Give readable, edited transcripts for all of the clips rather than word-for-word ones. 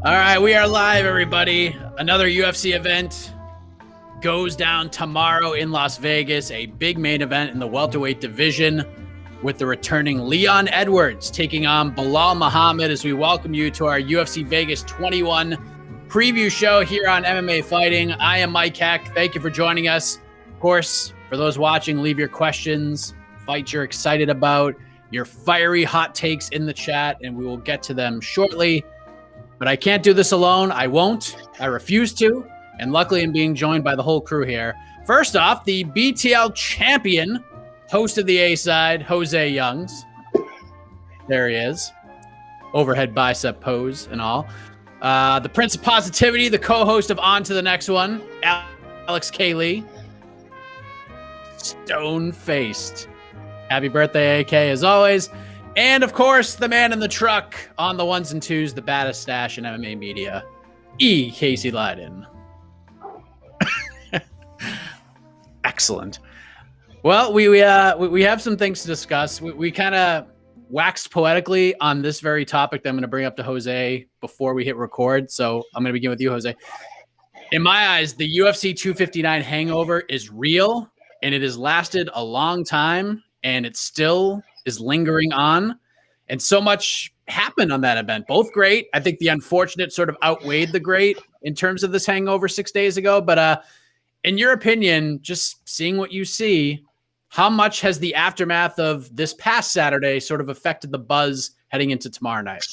All right, we are live, everybody. Another UFC event goes down tomorrow in Las Vegas, a big main event in the welterweight division with the returning Leon Edwards taking on Belal Muhammad as we welcome you to our UFC Vegas 21 preview show here on MMA Fighting. I am Mike Heck. Thank you for joining us. Of course, for those watching, leave your questions, fights you're excited about, your fiery hot takes in the chat, and we will get to them shortly. But I can't do this alone. I won't. I refuse to. And luckily, I'm being joined by the whole crew here. First off, the BTL champion, host of the A-side, José Youngs. There he is. Overhead bicep pose and all. The Prince of Positivity, the co-host of On to the Next One, Alex K. Lee. Stone-faced. Happy birthday, AK, as always. And, of course, the man in the truck on the ones and twos, the baddest stash in MMA media, Casey Leydon. Excellent. Well, we have some things to discuss. We kind of waxed poetically on this very topic that I'm going to bring up to Jose before we hit record. So I'm going to begin with you, Jose. In my eyes, the UFC 259 hangover is real, and it has lasted a long time, and it still is lingering on. And so much happened on that event. Both great. I think the unfortunate sort of outweighed the great in terms of this hangover 6 days ago. But in your opinion, just seeing what you see, how much has the aftermath of this past Saturday sort of affected the buzz heading into tomorrow night?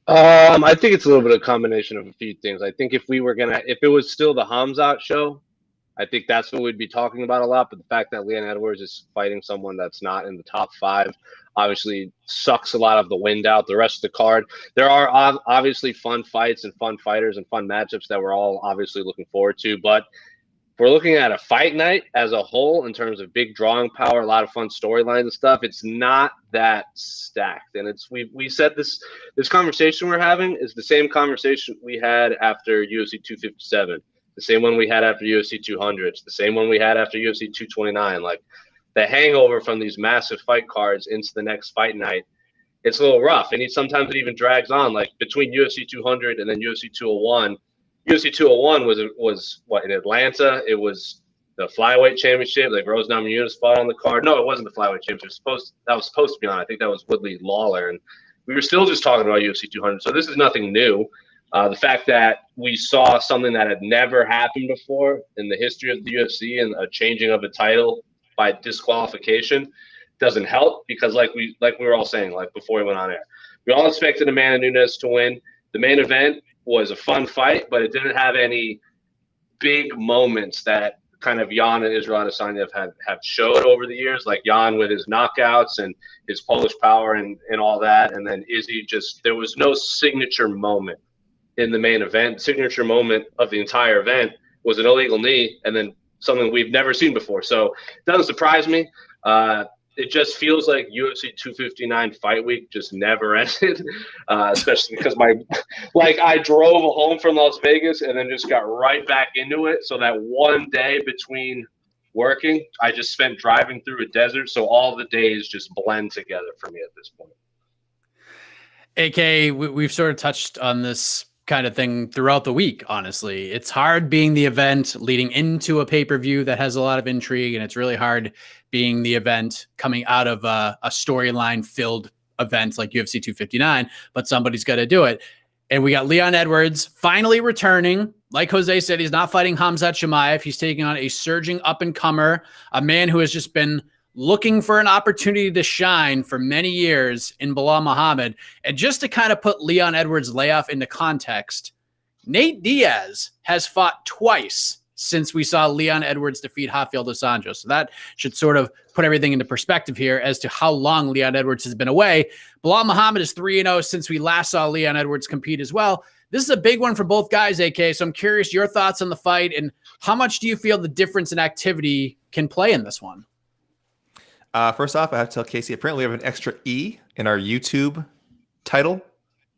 I think it's a little bit of a combination of a few things. I think if it was still the Khamzat show, I think that's what we'd be talking about a lot. But the fact that Leon Edwards is fighting someone that's not in the top five obviously sucks a lot of the wind out. The rest of the card, there are obviously fun fights and fun fighters and fun matchups that we're all obviously looking forward to. But if we're looking at a fight night as a whole in terms of big drawing power, a lot of fun storylines and stuff, it's not that stacked. And we said this conversation we're having is the same conversation we had after UFC 257. The same one we had after UFC 200. It's the same one we had after UFC 229. Like, the hangover from these massive fight cards into the next fight night, it's a little rough. And sometimes it even drags on. Like, between UFC 200 and then UFC 201. UFC 201 was what, in Atlanta? It was the flyweight championship. Like, Rose Namajunas fought on the card. No, it wasn't the flyweight championship. That was supposed to be on. I think that was Woodley Lawler. And we were still just talking about UFC 200. So this is nothing new. The fact that we saw something that had never happened before in the history of the UFC and a changing of a title by disqualification doesn't help, because like we were all saying, like before we went on air, we all expected Amanda Nunes to win. The main event was a fun fight, but it didn't have any big moments that kind of Jan and Israel Adesanya have showed over the years, like Jan with his knockouts and his Polish power and all that. And then Izzy, there was no signature moment in the main event. Signature moment of the entire event was an illegal knee, and then something we've never seen before. So it doesn't surprise me. It just feels like UFC 259 fight week just never ended, especially because I drove home from Las Vegas and then just got right back into it. So that one day between working, I just spent driving through a desert. So all the days just blend together for me at this point. AK, we've sort of touched on this kind of thing throughout the week. Honestly, it's hard being the event leading into a pay-per-view that has a lot of intrigue, and it's really hard being the event coming out of a storyline filled event like UFC 259, but somebody's got to do it. And we got Leon Edwards finally returning. Like Jose said, he's not fighting Khamzat Chimaev. He's taking on a surging up-and-comer, a man who has just been looking for an opportunity to shine for many years in Belal Muhammad. And just to kind of put Leon Edwards' layoff into context, Nate Diaz has fought twice since we saw Leon Edwards defeat Rafael dos Anjos. So that should sort of put everything into perspective here as to how long Leon Edwards has been away. Belal Muhammad is 3-0 since we last saw Leon Edwards compete as well. This is a big one for both guys, AK. So I'm curious your thoughts on the fight, and how much do you feel the difference in activity can play in this one? First off, I have to tell Casey, apparently we have an extra E in our YouTube title. It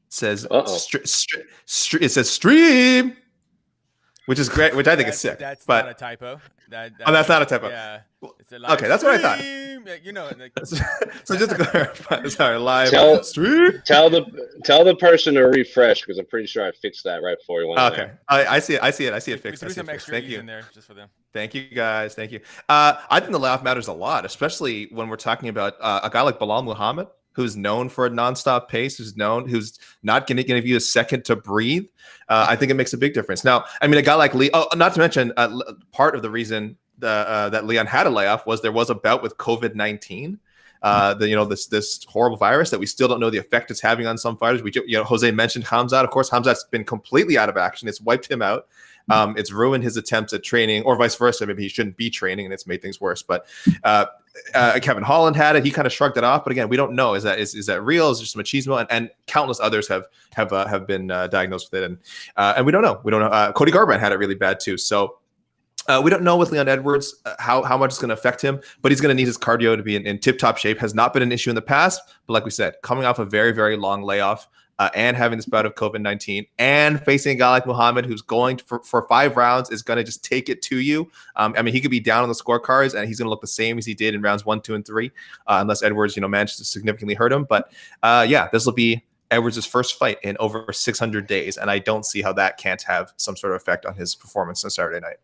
says it says stream, which is great, which I think is sick. That's but not a typo. that's not a typo. Yeah. It's a Okay, that's what I thought. stream. Yeah, you know. Like, So just to clarify, sorry, live Tell- stream. Tell the person to refresh because I'm pretty sure I fixed that right before you went. Okay, I see it. I see it we fixed. threw some extra Thank E's you. in there just for them. Thank you, guys. Thank you. I think the layoff matters a lot, especially when we're talking about a guy like Bilal Muhammad, who's known for a nonstop pace, who's not going to give you a second to breathe. I think it makes a big difference. Now, I mean, a guy like Lee. Oh, not to mention, part of the reason that Leon had a layoff was there was a bout with COVID-19. This horrible virus that we still don't know the effect it's having on some fighters. Jose mentioned Khamzat. Of course, Khamzat's been completely out of action. It's wiped him out. It's ruined his attempts at training, or vice versa. Maybe he shouldn't be training, and it's made things worse. But Kevin Holland had it. He kind of shrugged it off. But again, we don't know. Is that real? Is there some machismo? And countless others have been diagnosed with it, and we don't know. We don't know. Cody Garbrandt had it really bad too. So. We don't know with Leon Edwards how much it's going to affect him, but he's going to need his cardio to be in tip-top shape. Has not been an issue in the past, but like we said, coming off a very, very long layoff and having this bout of COVID-19 and facing a guy like Muhammad who's going for 5 rounds is going to just take it to you. I mean, he could be down on the scorecards and he's going to look the same as he did in rounds 1, 2, and 3, unless Edwards, manages to significantly hurt him. But this will be Edwards' first fight in over 600 days, and I don't see how that can't have some sort of effect on his performance on Saturday night.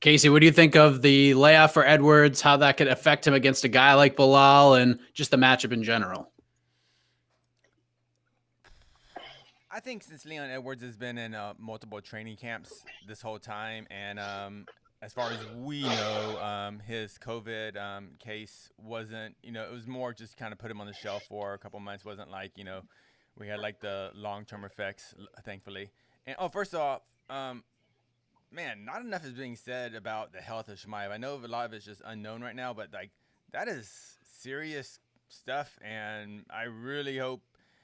Casey, what do you think of the layoff for Edwards, how that could affect him against a guy like Bilal and just the matchup in general? I think since Leon Edwards has been in multiple training camps this whole time, and as far as we know, his COVID case wasn't, it was more just kind of put him on the shelf for a couple months. Wasn't like, we had like the long-term effects, thankfully. And first off, man, not enough is being said about the health of Chimaev. I know a lot of it's just unknown right now, but like that is serious stuff, and I really hope.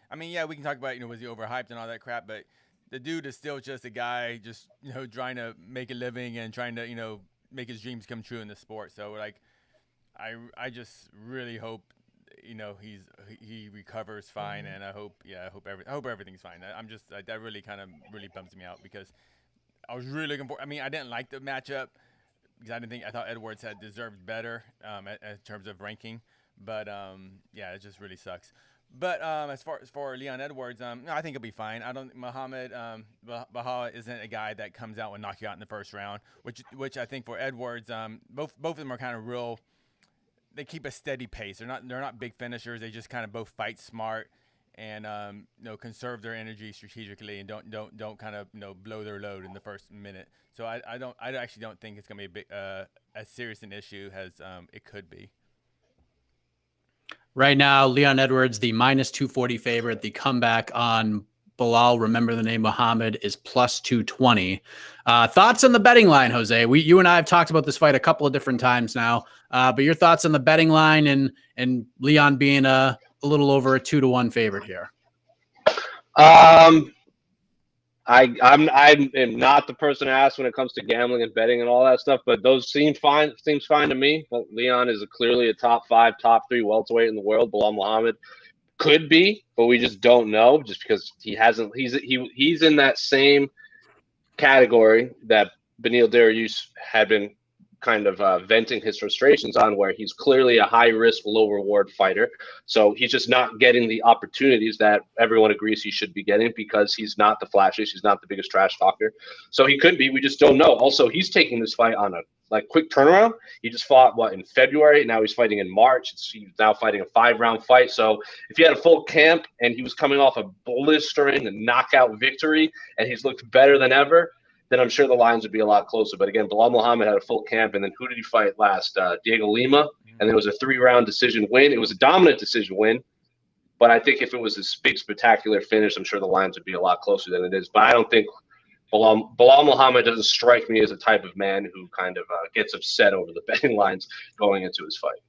I mean, yeah, we can talk about was he overhyped and all that crap, but the dude is still just a guy, just trying to make a living and trying to make his dreams come true in the sport. So like, I just really hope he recovers fine, and I hope everything's fine. I'm just that really really bums me out because I was really looking for. I mean, I didn't like the matchup because I thought Edwards had deserved better in terms of ranking. But it just really sucks. But as far as for Leon Edwards, I think he'll be fine. I don't. Muhammad Baha isn't a guy that comes out and knock you out in the first round, which I think for Edwards, both of them are kind of real. They keep a steady pace. They're not big finishers. They just kind of both fight smart and conserve their energy strategically and don't kind of blow their load in the first minute. So I actually don't think it's gonna be a big as serious an issue as it could be. Right now, Leon Edwards, the -240 favorite. The comeback on Bilal, remember the name Muhammad, is +220. Thoughts on the betting line, Jose? You and I have talked about this fight a couple of different times now, but your thoughts on the betting line and Leon being a little over a 2-1 favorite here. I am not the person to ask when it comes to gambling and betting and all that stuff, but those seems fine to me. But Leon is clearly a top 5, top 3 welterweight in the world. Bilal Muhammad could be, but we just don't know just because he hasn't. He's in that same category that Beneil Dariush had been kind of venting his frustrations on, where he's clearly a high risk, low reward fighter. So he's just not getting the opportunities that everyone agrees he should be getting because he's not the flashiest, he's not the biggest trash talker. So he could be, we just don't know. Also, he's taking this fight on a quick turnaround. He just fought in February, now he's fighting in March. He's now fighting a 5-round fight. So if he had a full camp and he was coming off a blistering knockout victory and he's looked better than ever, then I'm sure the lines would be a lot closer. But again, Bilal Muhammad had a full camp, and then who did he fight last? Diego Lima, and there was a 3-round decision win. It was a dominant decision win, but I think if it was this big spectacular finish, I'm sure the lines would be a lot closer than it is. But I don't think Bilal Muhammad doesn't strike me as a type of man who kind of gets upset over the betting lines going into his fight.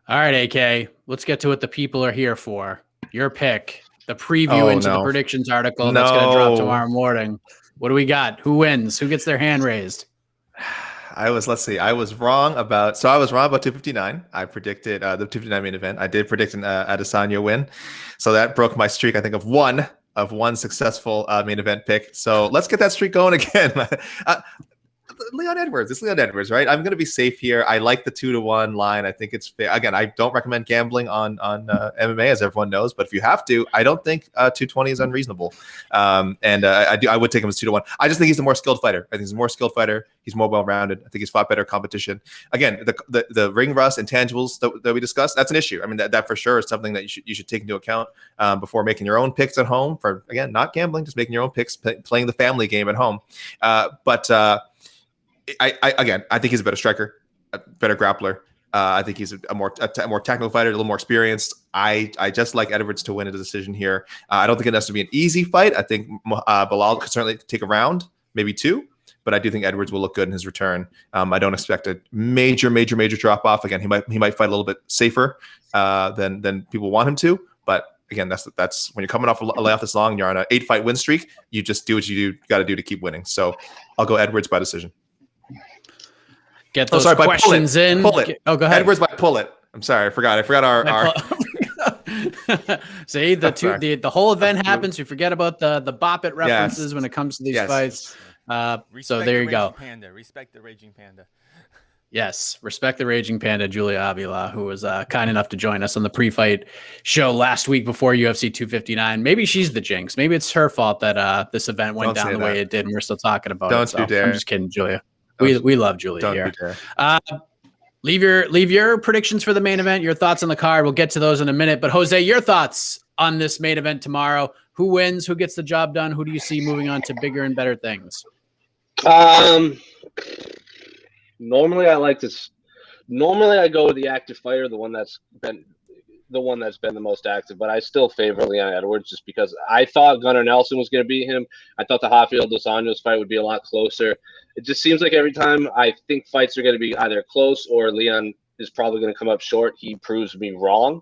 All right, AK, let's get to what the people are here for. Your pick, the preview into the predictions article that's going to drop tomorrow morning. What do we got? Who wins? Who gets their hand raised? I was wrong about 259. I predicted the 259 main event. I did predict an Adesanya win. So that broke my streak, I think, of one successful main event pick. So let's get that streak going again. Leon Edwards. It's Leon Edwards, right? I'm going to be safe here. I like the 2-1 line. I think it's fair. Again, I don't recommend gambling on MMA, as everyone knows, but if you have to, I don't think 220 is unreasonable. I would take him as 2-1. I just think he's the more skilled fighter. I think he's a more skilled fighter. He's more well-rounded. I think he's fought better competition. Again, the ring rust, intangibles that we discussed, that's an issue. I mean, that for sure is something that you should take into account before making your own picks at home. For again, not gambling, just making your own picks, playing the family game at home. I think he's a better striker, a better grappler. I think he's a more technical fighter, a little more experienced. I just like Edwards to win a decision here. I don't think it has to be an easy fight. I think Bilal could certainly take a round, maybe 2. But I do think Edwards will look good in his return. I don't expect a major drop off. Again, he might fight a little bit safer than people want him to. But again, that's when you're coming off a layoff this long, you're on an 8-fight win streak. You just do what you got to do to keep winning. So I'll go Edwards by deciin. Get those questions in. Pull it. Go ahead. Edwards by pull it. I'm sorry, I forgot our. See, the whole event happens. We forget about the bop it references when it comes to these fights. So there you go. Respect the Raging Panda. Yes, respect the Raging Panda, Julia Avila, who was kind enough to join us on the pre-fight show last week before UFC 259. Maybe she's the jinx. Maybe it's her fault that this event went down the way it did, and we're still talking about it. Don't you dare. I'm just kidding, Julia. We love Julia here. Leave your predictions for the main event, your thoughts on the card. We'll get to those in a minute. But Jose, your thoughts on this main event tomorrow. Who wins? Who gets the job done? Who do you see moving on to bigger and better things? Normally I go with the active fighter, the one that's been the most active, but I still favor Leon Edwards just because I thought Gunnar Nelson was going to beat him. I thought the Rafael dos Anjos fight would be a lot closer. It just seems like every time I think fights are going to be either close or Leon is probably going to come up short, he proves me wrong.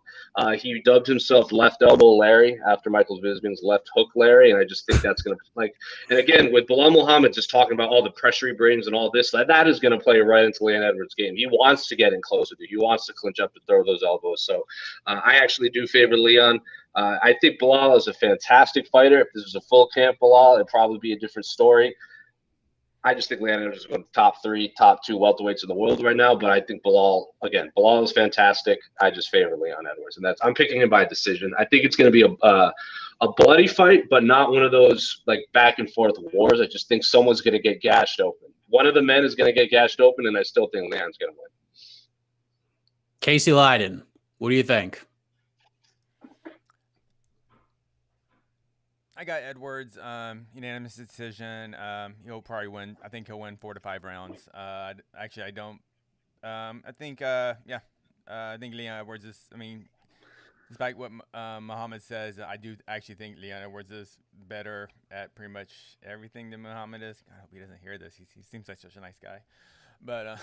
He dubbed himself Left Elbow Larry after Michael Bisping's Left Hook Larry, and I just think that's going to and again, with Bilal Muhammad just talking about all the pressure he brings and all this, that is going to play right into Leon Edwards' game. He wants to get in close with you. He wants to clinch up to throw those elbows. So I actually do favor Leon. I think Bilal is a fantastic fighter. If this was a full camp Bilal, it'd probably be a different story. I just think Leon Edwards is one of the top 3, top 2 welterweights in the world right now. But I think Bilal is fantastic. I just favor Leon Edwards, and I'm picking him by decision. I think it's going to be a bloody fight, but not one of those like back and forth wars. I just think someone's going to get gashed open. One of the men is going to get gashed open, and I still think Leon's going to win. Casey Leydon, what do you think? I got Edwards, unanimous decision. He'll probably win. I think he'll win 4 to 5 rounds. Actually, I don't. I think Leon Edwards is. I mean, despite what Muhammad says, I do actually think Leon Edwards is better at pretty much everything than Muhammad is. I hope he doesn't hear this. He seems like such a nice guy. But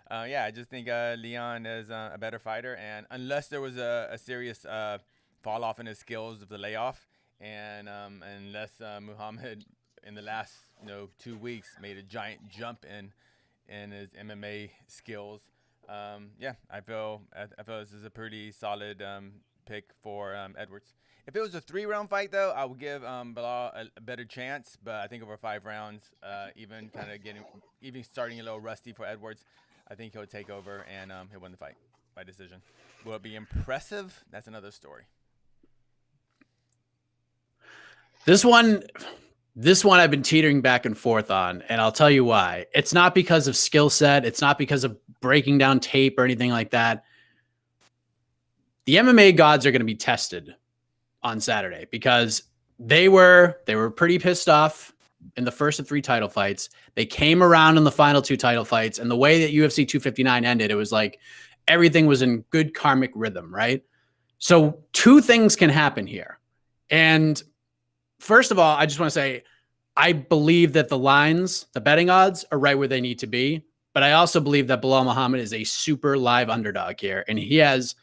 I just think Leon is a better fighter, and unless there was a serious fall off in his skills of the layoff. And unless Muhammad in the last 2 weeks made a giant jump in his MMA skills, I feel this is a pretty solid pick for Edwards. If it was a 3-round fight, though, I would give Bilal a better chance. But I think over 5 rounds, even starting a little rusty for Edwards, I think he'll take over and he'll win the fight by decision. Will it be impressive? That's another story. This one I've been teetering back and forth on, and I'll tell you why. It's not because of skill set. It's not because of breaking down tape or anything like that. The MMA gods are going to be tested on Saturday because they were pretty pissed off in the first of 3 title fights. They came around in the final 2 title fights, and the way that UFC 259 ended, it was like everything was in good karmic rhythm, right? So 2 things can happen here. And first of all, I just want to say, I believe that the betting odds are right where they need to be. But I also believe that Bilal Muhammad is a super live underdog here. And he has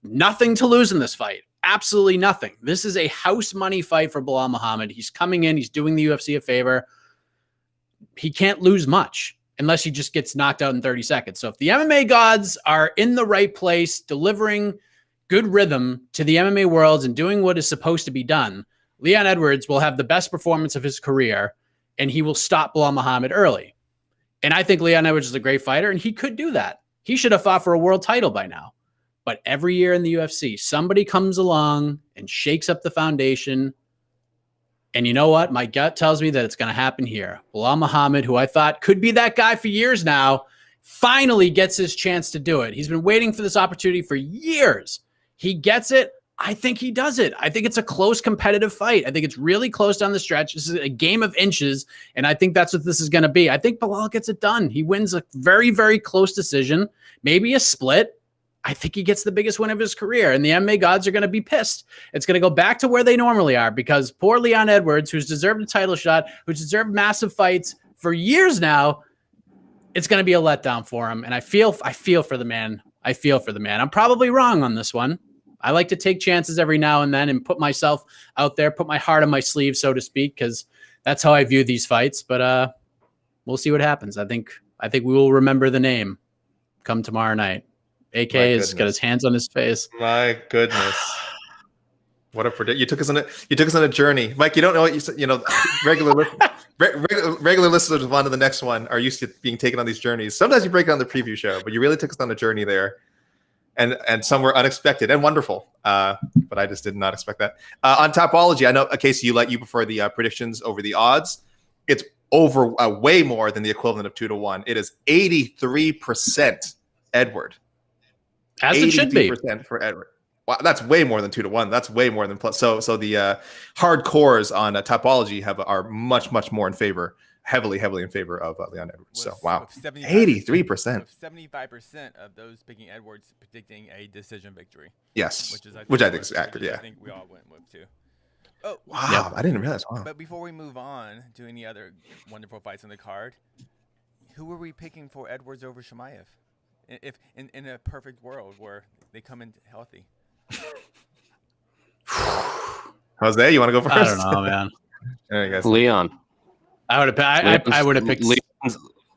nothing to lose in this fight. Absolutely nothing. This is a house money fight for Bilal Muhammad. He's coming in. He's doing the UFC a favor. He can't lose much unless he just gets knocked out in 30 seconds. So if the MMA gods are in the right place, delivering good rhythm to the MMA worlds and doing what is supposed to be done, Leon Edwards will have the best performance of his career, and he will stop Bilal Muhammad early. And I think Leon Edwards is a great fighter, and he could do that. He should have fought for a world title by now. But every year in the UFC, somebody comes along and shakes up the foundation. And you know what? My gut tells me that it's going to happen here. Bilal Muhammad, who I thought could be that guy for years now, finally gets his chance to do it. He's been waiting for this opportunity for years. He gets it. I think he does it. I think it's a close competitive fight. I think it's really close down the stretch. This is a game of inches, and I think that's what this is going to be. I think Bilal gets it done. He wins a very, very close decision, maybe a split. I think he gets the biggest win of his career, and the MMA gods are going to be pissed. It's going to go back to where they normally are because poor Leon Edwards, who's deserved a title shot, who's deserved massive fights for years now, it's going to be a letdown for him. And I feel for the man. I feel for the man. I'm probably wrong on this one. I like to take chances every now and then and put myself out there, put my heart on my sleeve, so to speak, because that's how I view these fights. But we'll see what happens. I think we will remember the name come tomorrow night. AK has got his hands on his face. My goodness. What a predict! You took us on a journey, Mike. You don't know what you said. You know, regular listeners of on to the next one are used to being taken on these journeys. Sometimes you break it on the preview show, but you really took us on a journey there, and some were unexpected and wonderful. But I just did not expect that. On Topology, I know, Casey, you prefer the predictions over the odds. It's over way more than the equivalent of 2-1. It is 83% Edward. As it should be. 83% for Edward. Wow, that's way more than 2-1. That's way more than plus. So the hardcores on Topology are much more in favor, heavily in favor of Leon Edwards. So wow, 83%. 75% of those picking Edwards predicting a decision victory. Yes, which I think is accurate. Yeah, I think we all went with too. Oh wow, yeah. I didn't realize. Wow. But before we move on to any other wonderful fights on the card, who were we picking for Edwards over Chimaev? If in a perfect world where they come in healthy. Jose, you want to go first? I don't know, man. There you guys. Leon. I would have picked.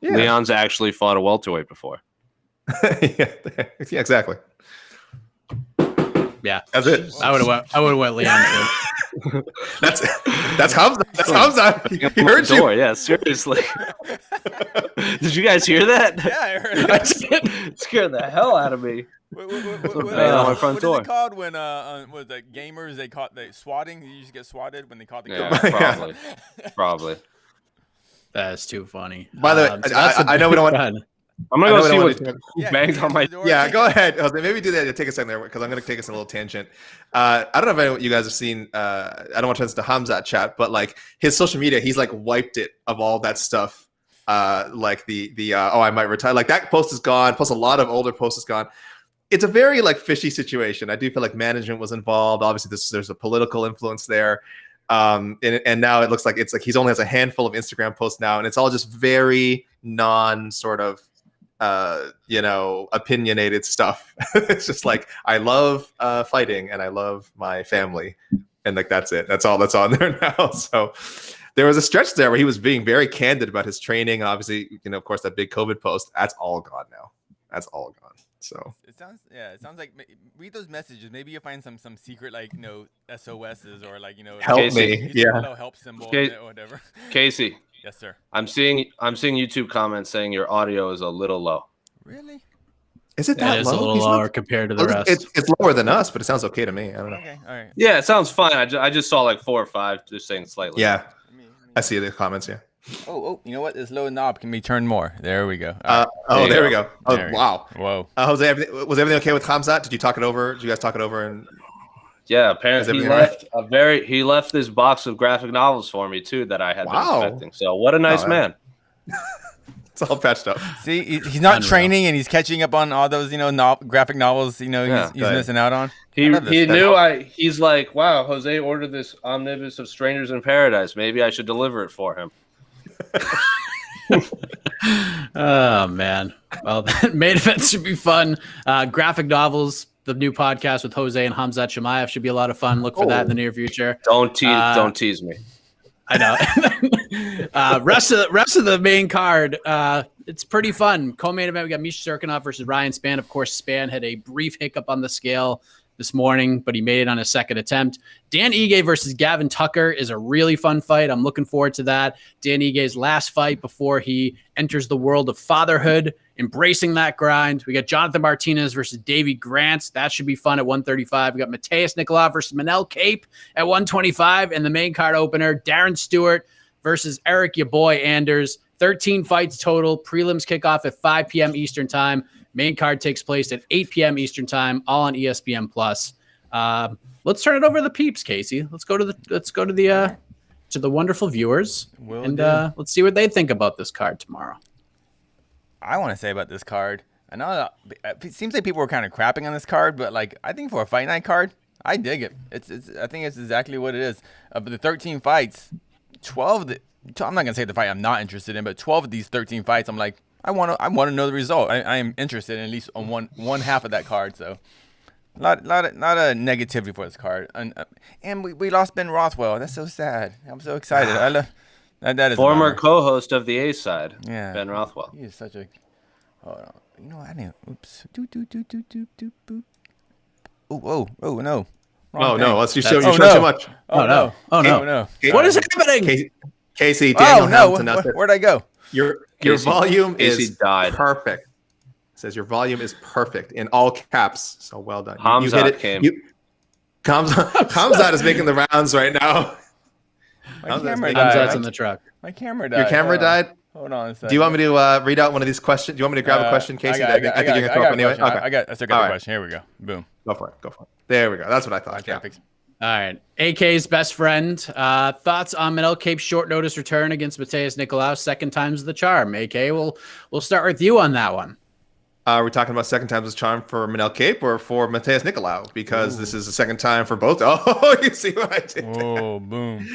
Leon's actually fought a welterweight before. yeah, exactly. Yeah, that's it. I would have went Leon too. that's Khamzat. That's Khamzat. He heard you. Yeah, seriously. Did you guys hear that? Yeah, I heard that. It scared the hell out of me. What on my front door. Is it called when was the gamers they caught the swatting? You used to get swatted when they caught the game. Probably. That's too funny. By the way, I know we don't want. I'm gonna go see what banged on my. Yeah, go ahead, Jose. Maybe do that. Take a second there because I'm gonna take us on a little tangent. I don't know if you guys have seen. I don't want to turn this to Khamzat chat, but like his social media, he's like wiped it of all that stuff. Like the I might retire. Like that post is gone. Plus a lot of older posts is gone. It's a very like fishy situation. I do feel like management was involved. Obviously, there's a political influence there. And now it looks like it's like he's only has a handful of Instagram posts now, and it's all just very non sort of opinionated stuff. It's just like I love fighting and I love my family, and like that's it. That's all that's on there now. So there was a stretch there where he was being very candid about his training. Obviously, of course, that big COVID post, that's all gone now. That's all gone. So it sounds like read those messages. Maybe you'll find some secret SOSs or help Casey. me. Yeah, little help symbol or whatever. Casey. Yes, sir. I'm seeing YouTube comments saying your audio is a little low. Really? Is it that It is low? a little lower compared to the rest. It's lower than us, but it sounds okay to me. I don't know. Okay, all right. Yeah, it sounds fine. I just saw like 4 or 5 just saying slightly. Yeah, I see the comments. Yeah. Oh, you know what? This low knob can be turned more. There we go. There we go. Oh, wow. Whoa. Jose, was everything okay with Khamzat? Did you talk it over? Did you guys talk it over? And yeah, apparently he left this box of graphic novels for me too that I had been expecting. So what a nice man. It's all patched up. See, he's not training and he's catching up on all those graphic novels. He's missing out on. He knew he's like, wow, Jose ordered this omnibus of Strangers in Paradise. Maybe I should deliver it for him. Oh man, well, that main event should be fun. Graphic novels, the new podcast with Jose and Khamzat Chimaev should be a lot of fun. Look for that in the near future. Don't tease me. I know. Rest of the main card, it's pretty fun. Co-main event, we got Misha Serkinov versus Ryan Spann. Of course, Spann had a brief hiccup on the scale this morning, but he made it on his second attempt. Dan Ige versus Gavin Tucker is a really fun fight. I'm looking forward to that. Dan Ige's last fight before he enters the world of fatherhood, embracing that grind. We got Jonathan Martinez versus Davy Grant. That should be fun at 135. We got Matheus Nicolau versus Manel Kape at 125. And the main card opener, Darren Stewart versus Eric your boy Anders. 13 fights total. Prelims kick off at 5 p.m. Eastern time. Main card takes place at 8 p.m. Eastern time, all on ESPN Plus. Let's turn it over to the peeps, Casey. Let's go to the wonderful viewers, let's see what they think about this card tomorrow. I want to say about this card, I know it seems like people were kind of crapping on this card, but like I think for a fight night card, I dig it. I think it's exactly what it is. But the 13 fights, 12 of the, I'm not gonna say the fight I'm not interested in, but 12 of these 13 fights, I'm like, I want to know the result. I am interested in at least on one half of that card. So, a lot of negativity for this card. And we lost Ben Rothwell. That's so sad. I'm so excited. I love that is former co-host of the A side. Yeah, Ben Rothwell. He is such a. Hold on. You know what? I need. Oops. Boop. Oh no. Oh no! Let's you show too much. Oh no! What is happening? Casey, Daniel Hamilton. Where'd I go? Your volume is perfect. It says your volume is perfect in all caps. So well done. Khamzat came. Khamzat is making the rounds right now. My camera died. Khamzat's in the truck. My camera died. Your camera died? Hold on a second. Do you want me to read out one of these questions? Do you want me to grab a question, Casey? I think you're going to throw up anyway. Okay. I got the question. Here we go. Boom. Go for it. There we go. That's what I thought. Okay, All right. AK's best friend. Thoughts on Manel Kape's short notice return against Matheus Nicolau? Second time's the charm. AK, we'll start with you on that one. We're talking about second time's the charm for Manel Kape or for Matheus Nicolau, because this is the second time for both. Oh, you see what I did? Oh, boom.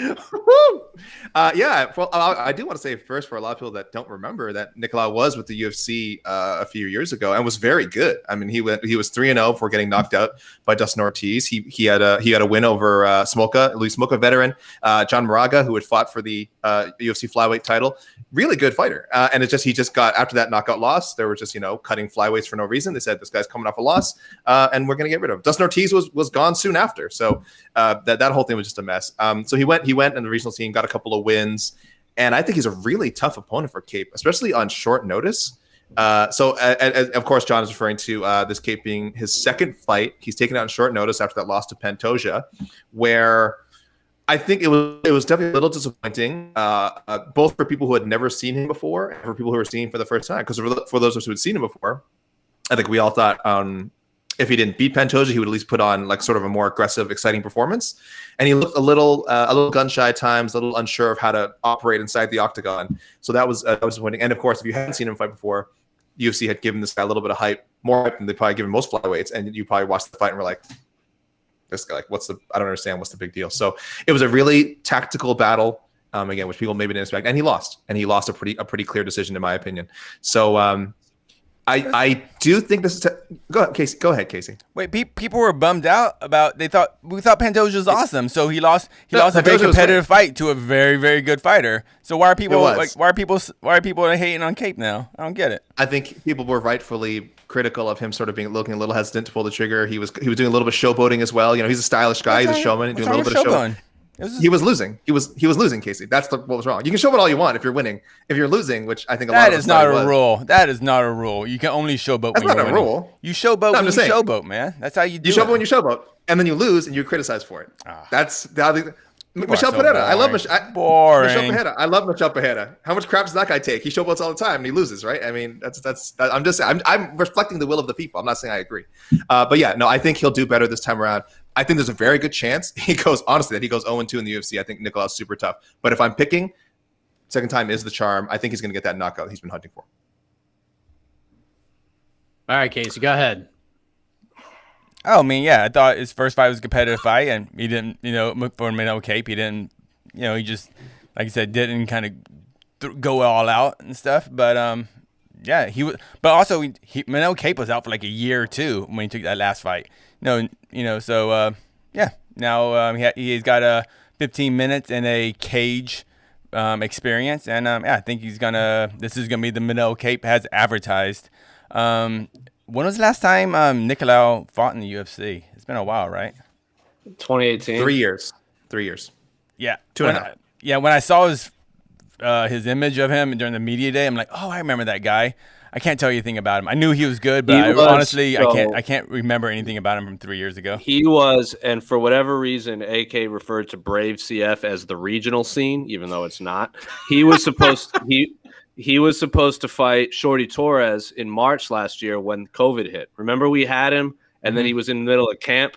Yeah. Well, I do want to say first, for a lot of people that don't remember, that Nicolau was with the UFC a few years ago and was very good. I mean, he was 3-0 before getting knocked out by Dustin Ortiz. He had a win over Luis Smolka veteran John Moraga, who had fought for the UFC flyweight title. Really good fighter. And he just got, after that knockout loss, they were just cutting flyweights for no reason. They said, this guy's coming off a loss, and we're going to get rid of him. Dustin Ortiz was gone soon after, so that whole thing was just a mess. So he went in the regional scene, got a couple of wins, and I think he's a really tough opponent for Kape, especially on short notice. So of course, John is referring to this Kape being his second fight. He's taken out on short notice after that loss to Pantoja, where I think it was definitely a little disappointing, both for people who had never seen him before and for people who were seeing him for the first time. Because for those of us who had seen him before, I think we all thought if he didn't beat Pantoja, he would at least put on like sort of a more aggressive, exciting performance. And he looked a little gun shy at times, a little unsure of how to operate inside the octagon. So that was disappointing. And of course, if you hadn't seen him fight before, UFC had given this guy a little bit of hype, more hype than they probably given most flyweights. And you probably watched the fight and were like, this guy, I don't understand, what's the big deal? So it was a really tactical battle, again, which people maybe didn't expect, and he lost a pretty clear decision, in my opinion. So I do think this is go ahead, Casey. Wait, people were bummed out about we thought Pantoja was awesome, so he lost a very competitive fight to a very, very good fighter. So why are people hating on Kape now? I don't get it. I think people were rightfully critical of him sort of looking a little hesitant to pull the trigger. He was doing a little bit of showboating as well. He's a stylish guy. He's a showman. Doing a little bit of showboating. He was losing. He was losing, Casey. That's what was wrong. You can showboat all you want if you're winning. If you're losing, which I think that is not a rule. That is not a rule. You can only showboat when you're winning. That's not a rule. You showboat when you showboat, man. That's how you do it. You showboat when you showboat, and then you lose and you criticize for it. That's the Michel Pereira. I love Michel Pereira. I love Michel Pereira. How much crap does that guy take? He showboats all the time and he loses, right? I mean, I'm reflecting the will of the people. I'm not saying I agree. But yeah, no, I think he'll do better this time around. I think there's a very good chance that he goes 0-2 in the UFC. I think Nicolau's super tough. But if I'm picking, second time is the charm. I think he's going to get that knockout he's been hunting for. All right, Casey, go ahead. Oh, I mean, yeah, I thought his first fight was a competitive fight, and he didn't, for Manel Kape, he didn't, he just, like I said, didn't kind of go all out and stuff. But yeah, he was. But also, Manel Kape was out for like a year or two when he took that last fight. So yeah, now he's got 15 minutes in a cage experience, and yeah, I think this is gonna be the Manel Kape has advertised. When was the last time Nicolau fought in the UFC? been a while, right? 2018. 3 years. 3 years. Yeah, 2.5. When I saw his image of him during the media day, I'm like, oh, I remember that guy. I can't tell you anything about him. I knew he was good, but I can't remember anything about him from 3 years ago. He was, and for whatever reason, AK referred to Brave CF as the regional scene, even though it's not. He was supposed he was supposed to fight Shorty Torres in March last year when COVID hit. Remember, we had him, and then he was in the middle of camp,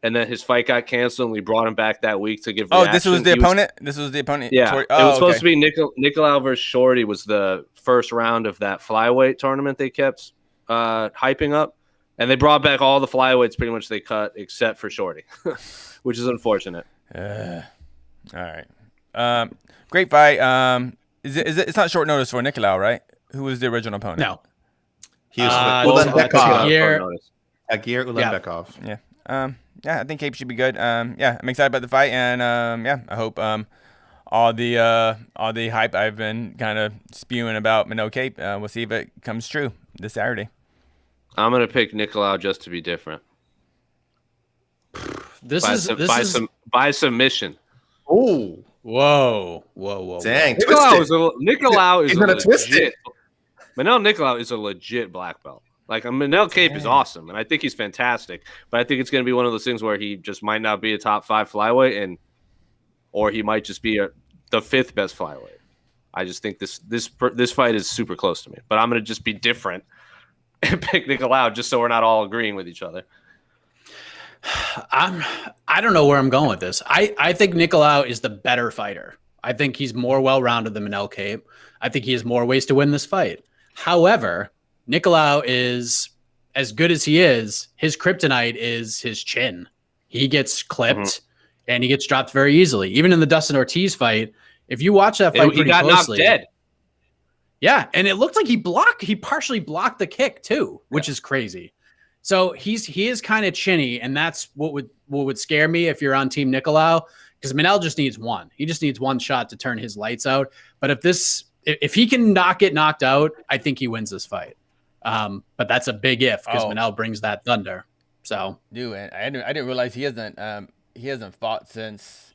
and then his fight got canceled, and we brought him back that week to give reaction. This was the opponent? This was the opponent? Yeah. It was supposed to be Nicolau versus Shorty was the first round of that flyweight tournament they kept hyping up. And they brought back all the flyweights pretty much they cut except for Shorty, which is unfortunate. All right. Great fight. It's not short notice for Nicolau, right? Who was the original opponent? No. He was Ulanbekov. Agir Ulanbekov. Yeah. I think Kape should be good. I'm excited about the fight, and I hope all the hype I've been kind of spewing about Manel Kape, we'll see if it comes true this Saturday. I'm gonna pick Nicolau just to be different. By submission. Oh, whoa! Dang, Nicolau is gonna twist it. Manel Nicolau is a legit black belt. Like Manel Kape is awesome, and I think he's fantastic. But I think it's going to be one of those things where he just might not be a top 5 flyweight, or he might just be the 5th best flyweight. I just think this fight is super close to me. But I'm going to just be different and pick Nicolau just so we're not all agreeing with each other. I don't know where I'm going with this. I think Nicolau is the better fighter. I think he's more well-rounded than Manel Kape. I think he has more ways to win this fight. However, Nicolau is, as good as he is, his kryptonite is his chin. He gets clipped and he gets dropped very easily. Even in the Dustin Ortiz fight, if you watch that fight pretty closely, knocked dead. Yeah, and it looked like he partially blocked the kick too, which is crazy. So he is kind of chinny, and that's what would scare me if you're on Team Nicolau, because Manel just needs one. He just needs one shot to turn his lights out. But if he can not get knocked out, I think he wins this fight. But that's a big if, because Manel brings that thunder. So, dude, I didn't realize he hasn't fought since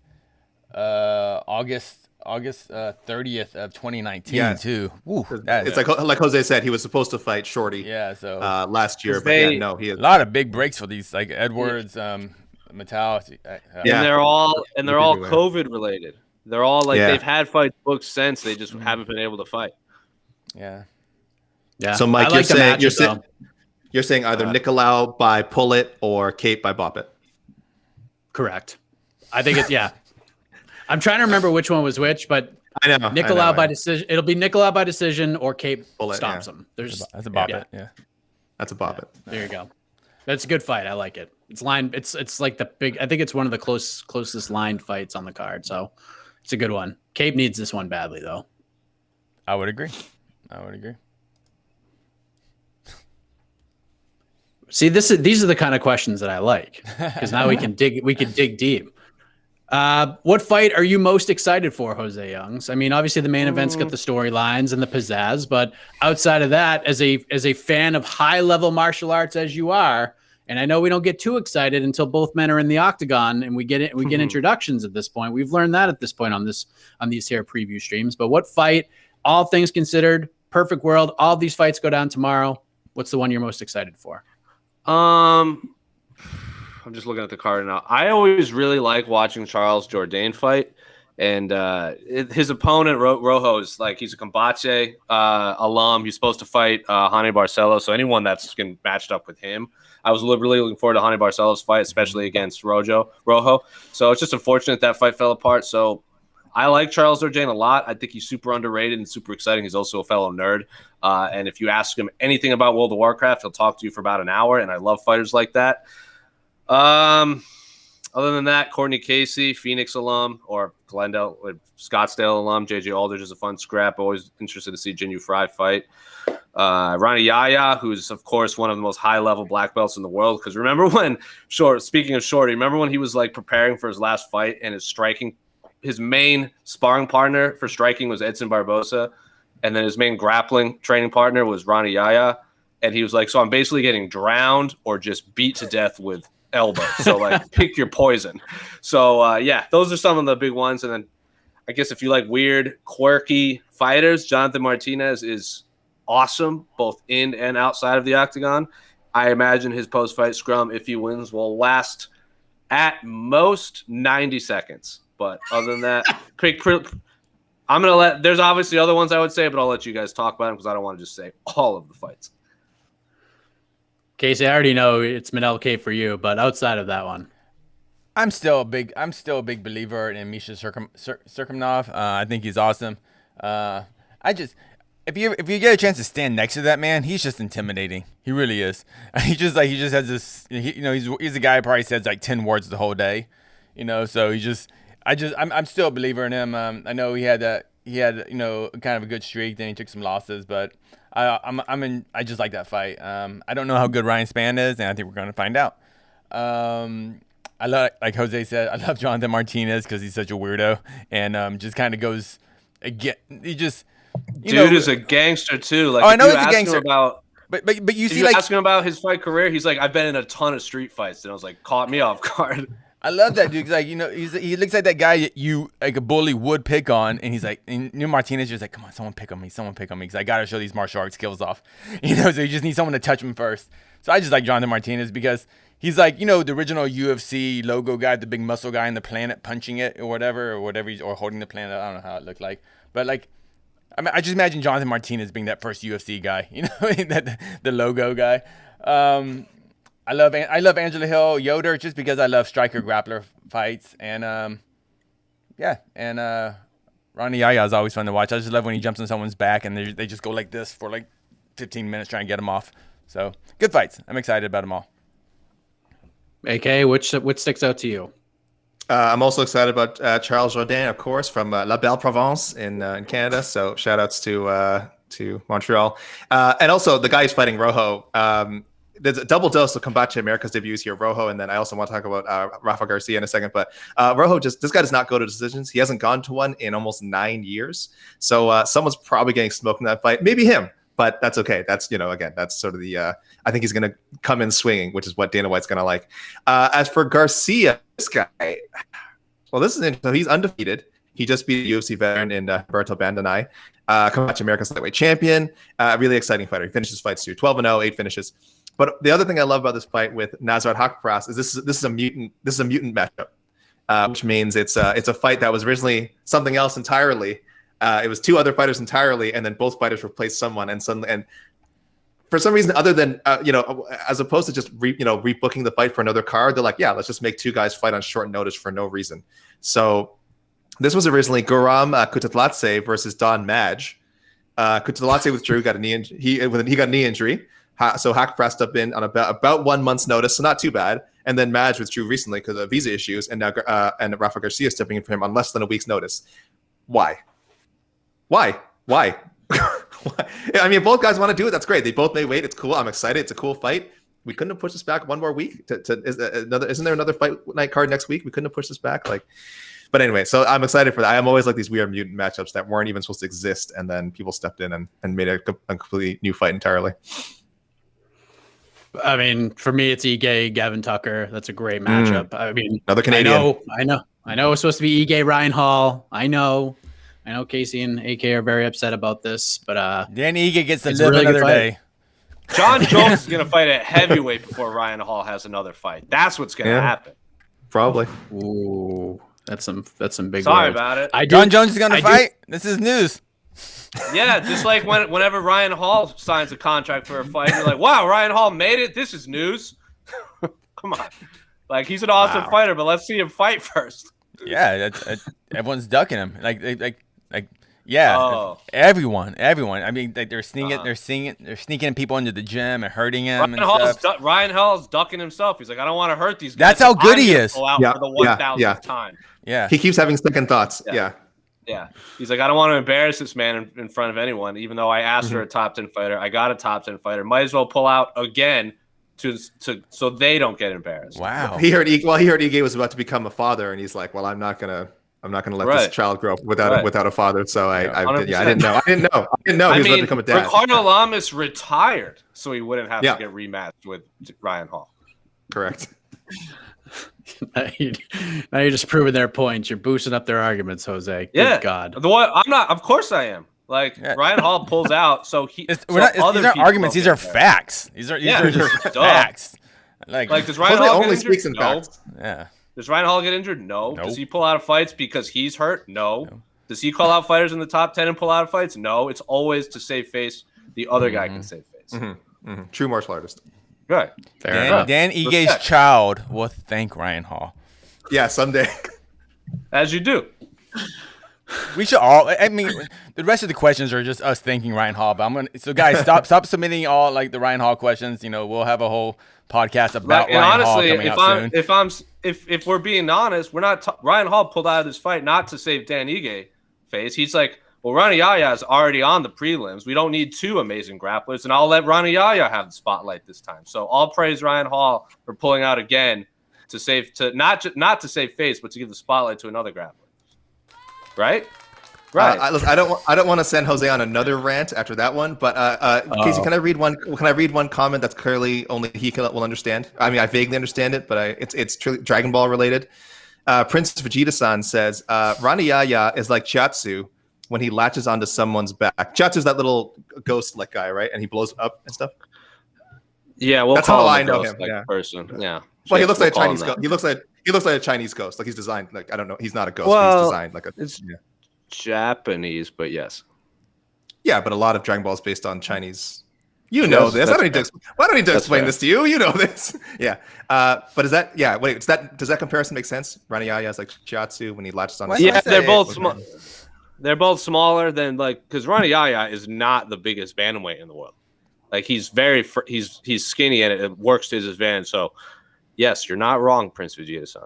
August 30th of 2019 too. Woo, it's like Jose said, he was supposed to fight Shorty. Yeah, so last year, he has a lot of big breaks for these, like Edwards, Metal. And they're all COVID related. They're all they've had fights booked since, they just haven't been able to fight. Yeah. So Mike, you're saying either Nicolau by pull it or Kape by bop it. Correct. I think it's I'm trying to remember which one was which, but I know Nicolau by decision. It'll be Nicolau by decision or Kape stops him. That's a bop it. Yeah. That's a bop it. There you go. That's a good fight. I like it. It's lined. It's like the big. I think it's one of the closest lined fights on the card. So it's a good one. Kape needs this one badly, though. I would agree. See, these are the kind of questions that I like, because now we can dig deep. What fight are you most excited for, Jose Youngs? I mean, obviously the main event's got the storylines and the pizzazz, but outside of that, as a fan of high level martial arts as you are, and I know we don't get too excited until both men are in the octagon and we get introductions at this point. We've learned that at this point on these here preview streams. But what fight, all things considered, perfect world, all these fights go down tomorrow. What's the one you're most excited for? I'm just looking at the card now. I always really like watching Charles Jourdain fight, and his opponent Rojo is he's a Combate alum. He's supposed to fight Hany Barcelo. So anyone that's been matched up with him, I was really looking forward to Hany Barcelo's fight, especially against Rojo. So it's just unfortunate that fight fell apart. So I like Charles Jourdain a lot. I think he's super underrated and super exciting. He's also a fellow nerd. And if you ask him anything about World of Warcraft, he'll talk to you for about an hour. And I love fighters like that. Other than that, Courtney Casey, Phoenix alum, or Glendale, Scottsdale alum, JJ Aldridge is a fun scrap. Always interested to see Jinh Frey fight. Ronaldo Yaya, who's of course one of the most high-level black belts in the world. Because remember when speaking of Shorty, remember when he was preparing for his last fight and his main sparring partner for striking was Edson Barbosa, and then his main grappling training partner was Ronaldo Yaya, and he was like, so I'm basically getting drowned or just beat to death with elbow. So like pick your poison. So yeah, those are some of the big ones. And then I guess if you like weird, quirky fighters, Jonathan Martinez is awesome, both in and outside of the octagon. I imagine his post-fight scrum, if he wins, will last at most 90 seconds. But other than that, I'm going to there's obviously other ones I would say, but I'll let you guys talk about them because I don't want to just say all of the fights. Casey, I already know it's Manel Kape for you, but outside of that one. I'm still a big believer in Misha Cirkunov. I think he's awesome. If you get a chance to stand next to that man, he's just intimidating. He really is. He just has this. He's a guy who probably says like 10 words the whole day. So I'm still a believer in him. I know he had kind of a good streak. Then he took some losses, but I just like that fight. I don't know how good Ryan Spann is, and I think we're going to find out. I love, like Jose said, I love Jonathan Martinez because he's such a weirdo and just kind of goes again. He just dude is a gangster too. Like, I know he's a gangster. But you see, like, ask him about his fight career, he's like, I've been in a ton of street fights, and I was like, caught me off guard. I love that dude. Like, he looks like that guy you like a bully would pick on, and he's like, and Martinez just like, come on, someone pick on me, because I gotta show these martial arts skills off. So you just need someone to touch him first. So I just like Jonathan Martinez because he's like, the original UFC logo guy, the big muscle guy in the planet punching it or whatever, or holding the planet. I don't know how it looked like, but like, I mean, I just imagine Jonathan Martinez being that first UFC guy, the logo guy. I love Angela Hill Yoder just because I love striker grappler fights, and Ronaldo Yaya is always fun to watch. I just love when he jumps on someone's back and they just go like this for like 15 minutes trying to get him off. So good fights. I'm excited about them all. AK, which sticks out to you? I'm also excited about Charles Jourdain, of course, from La Belle Provence in Canada. So shout outs to Montreal. And also the guy who's fighting Rojo. There's a double dose of Khamzat Chimaev's debuts here, Rojo, and then I also want to talk about Rafa Garcia in a second. But Rojo, this guy does not go to decisions. He hasn't gone to one in almost 9 years. So someone's probably getting smoked in that fight. Maybe him, but that's okay. That's, again, that's sort of the, I think he's going to come in swinging, which is what Dana White's going to like. As for Garcia, this guy, well, this is interesting. So he's undefeated. He just beat a UFC veteran in Roberto Bandanai. Khamzat Chimaev's lightweight champion. Really exciting fighter. He finishes fights too. 12-0, 8 finishes. But the other thing I love about this fight with Nasrat Haqparast is this is a mutant matchup, which means it's a fight that was originally something else entirely. It was two other fighters entirely, and then both fighters replaced someone, and for some reason other than as opposed to just rebooking the fight for another card, they're like, yeah, let's just make two guys fight on short notice for no reason. So this was originally Guram Kutateladze versus Don Madge. Kutateladze withdrew, got a knee injury. He got a knee injury. So Haqparast stepped in on about 1 month's notice, so not too bad. And then Madge withdrew recently because of visa issues, and now and Rafa Garcia stepping in for him on less than a week's notice. Why? I mean, both guys want to do it. That's great. They both made weight. It's cool. I'm excited. It's a cool fight. We couldn't have pushed this back one more week. Isn't there another fight night card next week? We couldn't have pushed this back. But anyway, so I'm excited for that. I'm always like these weird mutant matchups that weren't even supposed to exist, and then people stepped in and made a completely new fight entirely. I mean, for me, it's Ige, Gavin Tucker. That's a great matchup. I mean, another Canadian. I know it's supposed to be Ige Ryan Hall. I know Casey and AK are very upset about this, but then Ige gets to live really another day. John Jones is going to fight at heavyweight before Ryan Hall has another fight. That's what's going to happen. Probably. Ooh, that's some big. Sorry words. about it. John Jones is going to fight. This is news. Yeah, just like whenever Ryan Hall signs a contract for a fight, you're like, wow, Ryan Hall made it. This is news. Come on. Like, he's an awesome fighter, but let's see him fight first. Yeah, everyone's ducking him. Everyone. I mean, they're sneaking people into the gym and hurting him. Ryan Hall's ducking himself. He's like, I don't want to hurt these guys. That's how good he is. Go out for the 1,000th time. Yeah, he keeps having second thoughts. Yeah. He's like, I don't want to embarrass this man in front of anyone, even though I asked for a top 10 fighter. I got a top 10 fighter. Might as well pull out again so they don't get embarrassed. Wow. He heard Ige was about to become a father, and he's like, well, I'm not gonna let this child grow up without a father. So I didn't know he was about to become a dad. Ricardo Lamas retired, so he wouldn't have to get rematched with Ryan Hall. Correct. Now you're just proving their points. You're boosting up their arguments, Jose. Good God. The one I'm not. Of course I am. Like Ryan Hall pulls out, so he. These aren't arguments. These are facts. These are just facts. Like does Ryan Hall only get injured? speaks in facts. Yeah. Does Ryan Hall get injured? No. Nope. Does he pull out of fights because he's hurt? No. Does he call out fighters in the top 10 and pull out of fights? No. It's always to save face. The other guy can save face. True martial artist. Right. Dan Ige's child will thank Ryan Hall. Yeah, someday. As you do. We should all. I mean, the rest of the questions are just us thanking Ryan Hall. But I'm gonna. So guys, stop submitting all like the Ryan Hall questions. You know, we'll have a whole podcast about Ryan Hall coming out soon. If we're being honest, we're not. Ryan Hall pulled out of this fight not to save Dan Ige face. He's like, well, Ronnie Yaya is already on the prelims. We don't need two amazing grapplers, and I'll let Ronnie Yaya have the spotlight this time. So all praise Ryan Hall for pulling out again not to save face, but to give the spotlight to another grappler. Right. I don't want to send Jose on another rant after that one, but Casey, can I read one? Can I read one comment that's clearly only he will understand? I mean, I vaguely understand it, but it's truly Dragon Ball related. Prince Vegeta-san says Ronnie Yaya is like Chiatsu when he latches onto someone's back. Chiatsu's that little ghost-like guy, right? And he blows up and stuff. Yeah, that's how I know him. Person. Yeah. Well, he looks like a Chinese ghost. He looks like a Chinese ghost. Like he's designed. Like I don't know. He's not a ghost. But he's designed like a. It's Japanese, but yes. Yeah, but a lot of Dragon Ball is based on Chinese. You know this. I don't need to explain this to you. You know this. Yeah. But is that? Yeah. Wait. Does that comparison make sense? Ronnie Yaya is like Chiatsu when he latches on. Yeah, they're both small. They're both smaller than because Ronnie Yaya is not the biggest bantamweight in the world. Like he's he's skinny and it works to his advantage. So yes, you're not wrong, Prince Vegeta-san.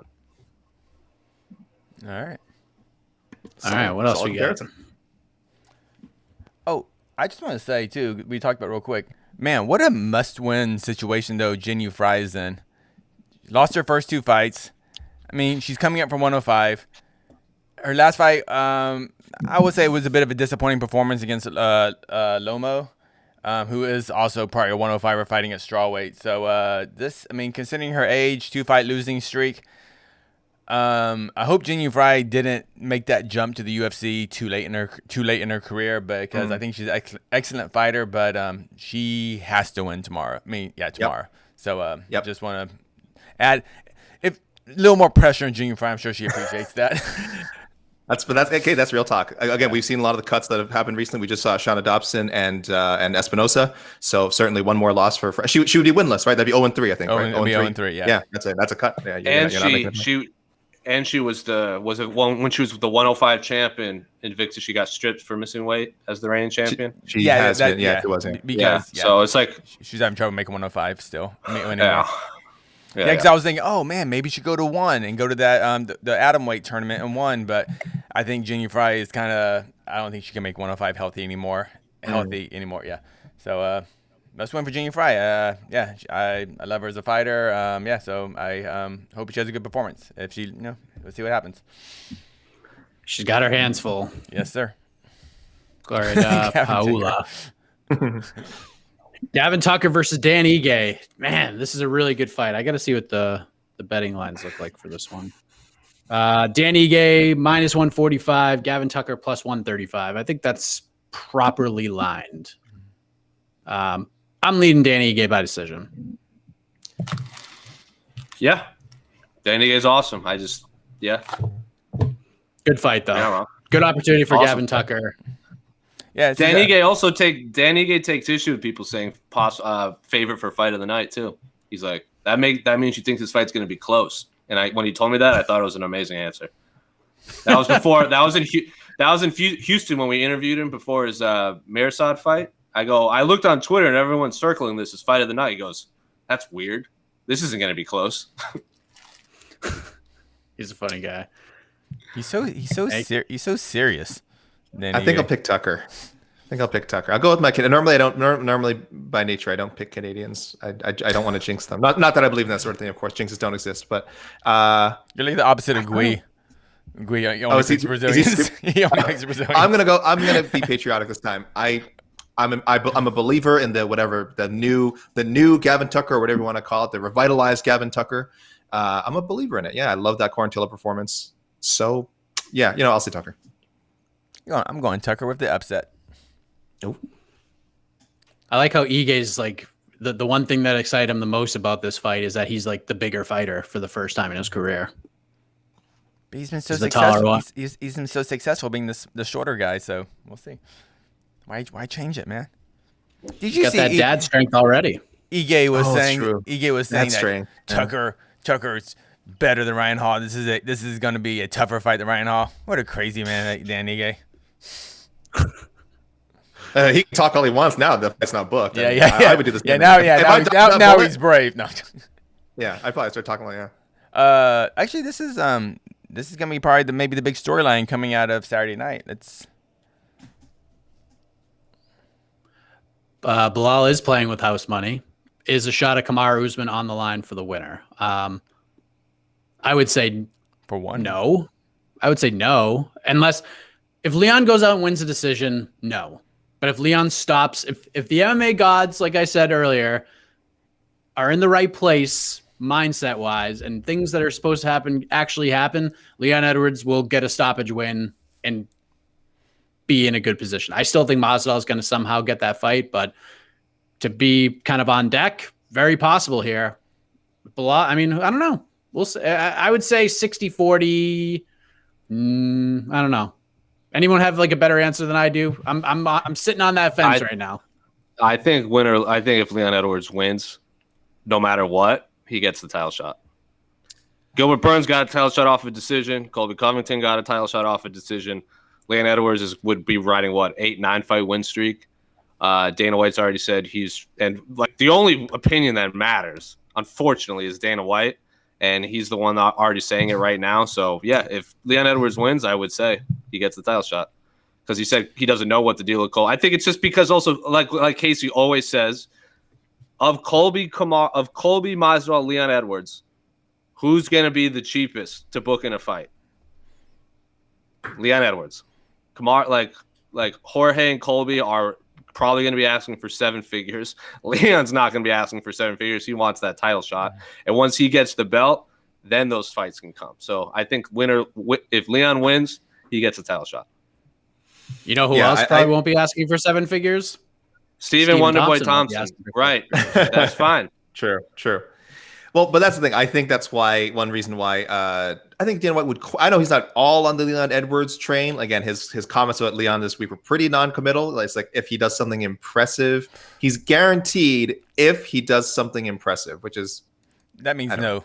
All right. All right. What else we got? Oh, I just want to say too. We talked about real quick. Man, what a must-win situation though. Jinh Frey is in. Lost her first two fights. I mean, she's coming up from 105. Her last fight, I would say, it was a bit of a disappointing performance against Lomo, who is also probably a 105er fighting at strawweight. So considering her age, 2-fight losing streak, I hope Jinh Frey didn't make that jump to the UFC too late in her career, because I think she's an excellent fighter, but she has to win tomorrow. Tomorrow. Yep. So just want to add a little more pressure on Jinh Frey. I'm sure she appreciates that. That's okay. That's real talk. Again, we've seen a lot of the cuts that have happened recently. We just saw Shauna Dobson and Espinosa. So certainly one more loss for she would be winless, right? That'd be 0-3, I think. Right? 0-3. Yeah. Yeah, that's a cut. Yeah, she was when she was the 105 champion in Invicta, she got stripped for missing weight as the reigning champion. She has been. Yeah, it was. So it's like she's having trouble making 105 still. Yeah, because I was thinking, oh man, maybe she go to one and go to that the atomweight tournament and won, but I think Jinh Frey is kind of. I don't think she can make 105 healthy anymore. Yeah. So must win for Jinh Frey. I love her as a fighter. So I hope she has a good performance. If she, let's see what happens. She's got her hands full. Yes, sir. Gloria Paula. Gavin Tucker versus Dan Ige. Man, this is a really good fight. I got to see what the betting lines look like for this one. Dan Ige minus 145, Gavin Tucker plus 135. I think that's properly lined. I'm leading Dan Ige by decision. Yeah. Dan Ige is awesome. Good fight, though. Yeah, good opportunity for Gavin Tucker. Yeah, Dan Ige takes issue with people saying favorite for fight of the night too. He's like, that means you think this fight's going to be close. And when he told me that, I thought it was an amazing answer. That was before. that was in Houston when we interviewed him before his Mirsad fight. I looked on Twitter and everyone's circling this as fight of the night. He goes, that's weird. This isn't going to be close. He's a funny guy. He's so serious. I think I'll pick Tucker. I'll go with my kid. Normally by nature I don't pick Canadians. I don't want to jinx them. Not that I believe in that sort of thing. Of course, jinxes don't exist. But you're like the opposite of Gui. Gui only picks Brazilians. He only picks Brazilians. I'm gonna be patriotic this time. I I'm a believer in the new Gavin Tucker, or whatever you want to call it, the revitalized Gavin Tucker. I'm a believer in it. Yeah, I love that Quarantilla performance. So, yeah, I'll say Tucker. I'm going Tucker with the upset. Ooh. I like how Ige's like the one thing that excited him the most about this fight is that he's like the bigger fighter for the first time in his career. But he's been so He's the taller successful. one. He's been so successful being the shorter guy. So we'll see. Why change it, man? Did you Got see that dad strength already? Ige was saying true. Ige was saying That's that strange. Yeah. Tucker's better than Ryan Hall. This is going to be a tougher fight than Ryan Hall. What a crazy man, Dan Ige. He can talk all he wants now. That's not booked. Yeah. I would do this. Now he's brave. No. Yeah, I'd probably start talking like that. Actually, this is gonna be probably maybe the big storyline coming out of Saturday night. Bilal is playing with house money. Is a shot at Kamaru Usman on the line for the winner? I would say For one, no. I would say no, unless if Leon goes out and wins a decision, no. But if Leon stops, if the MMA gods, like I said earlier, are in the right place mindset wise, and things that are supposed to happen actually happen, Leon Edwards will get a stoppage win and be in a good position. I still think Masvidal is going to somehow get that fight, but to be kind of on deck, very possible here. I mean, I don't know. We'll say, I would say 60-40. I don't know. Anyone have like a better answer than I do? I'm sitting on that fence right now. I think if Leon Edwards wins, no matter what, he gets the title shot. Gilbert Burns got a title shot off a decision. Colby Covington got a title shot off a decision. Leon Edwards would be riding 8-9 fight win streak. Dana White's already said the only opinion that matters, unfortunately, is Dana White, and he's the one already saying it right now. So yeah, if Leon Edwards wins, I would say he gets the title shot because he said he doesn't know what to deal with Cole. I think it's just because also like Casey always says, of Colby Masvidal, Leon Edwards, who's gonna be the cheapest to book in a fight? Leon Edwards. Kamar, like Jorge and Colby are probably going to be asking for 7 figures. Leon's not going to be asking for 7 figures. He wants that title shot. And once he gets the belt, then those fights can come. So I think if Leon wins, he gets a title shot. You know who else probably won't be asking for 7 figures? Stephen Wonderboy Thompson. Right. That's fine. True. Well, but that's the thing. I think that's one reason why I think Dana White would. I know he's not all on the Leon Edwards train. Again, his comments about Leon this week were pretty non-committal. It's like if he does something impressive, he's guaranteed if he does something impressive, which is that means no.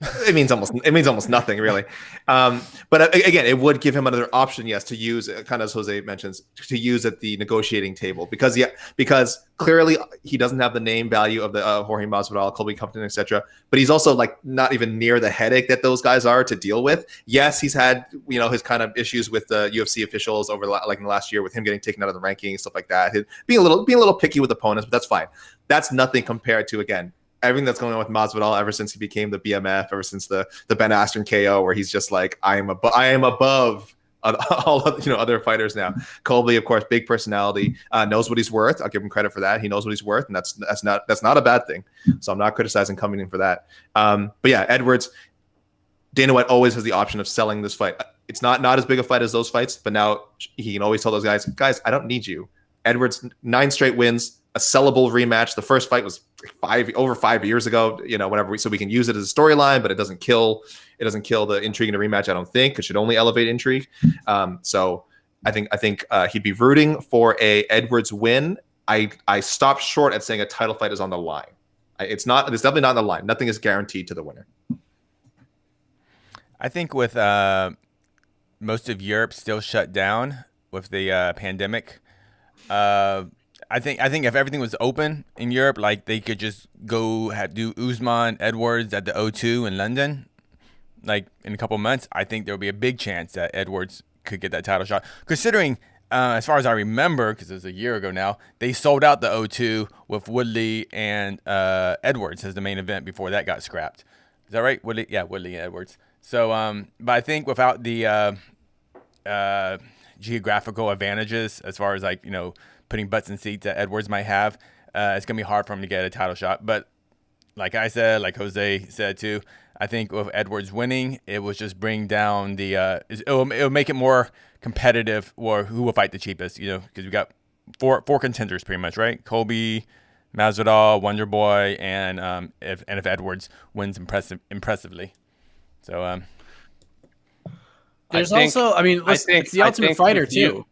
It means almost nothing really. But again, it would give him another option, yes, to use, kind of as Jose mentions, to use at the negotiating table because clearly he doesn't have the name value of the Jorge Masvidal, Colby Covington, etc. But he's also like not even near the headache that those guys are to deal with. Yes, he's had his kind of issues with the UFC officials over in the last year with him getting taken out of the rankings, stuff like that. Being a little picky with opponents, but that's fine. That's nothing compared to everything that's going on with Masvidal ever since he became the BMF, ever since the Ben Askren KO, where he's just like, I am above all other fighters now. Colby, of course, big personality, knows what he's worth. I'll give him credit for that. He knows what he's worth, and that's not a bad thing. So I'm not criticizing Covington for that. But yeah, Edwards, Dana White always has the option of selling this fight. It's not as big a fight as those fights, but now he can always tell those guys, I don't need you. Edwards, 9 straight wins, a sellable rematch. The first fight was over 5 years ago, whatever. So we can use it as a storyline, but it doesn't kill the intrigue in a rematch. I don't think it should only elevate intrigue. So I think he'd be rooting for a Edwards win. I stopped short at saying a title fight is on the line. It's definitely not on the line. Nothing is guaranteed to the winner. I think with most of Europe still shut down with the pandemic, I think if everything was open in Europe, like they could just go do Usman Edwards at the O2 in London, like in a couple months, I think there would be a big chance that Edwards could get that title shot. Considering, as far as I remember, because it was a year ago now, they sold out the O2 with Woodley and Edwards as the main event before that got scrapped. Is that right? Woodley and Edwards. So, but I think without the geographical advantages, as far as putting butts in seats that Edwards might have, it's going to be hard for him to get a title shot. But like I said, like Jose said too, I think with Edwards winning, it was just bring down the it'll make it more competitive, or who will fight the cheapest, because we got four contenders pretty much, right? Colby, Masvidal, Wonder Boy, and if Edwards wins impressively. So there's also, I mean, it's the Ultimate Fighter too.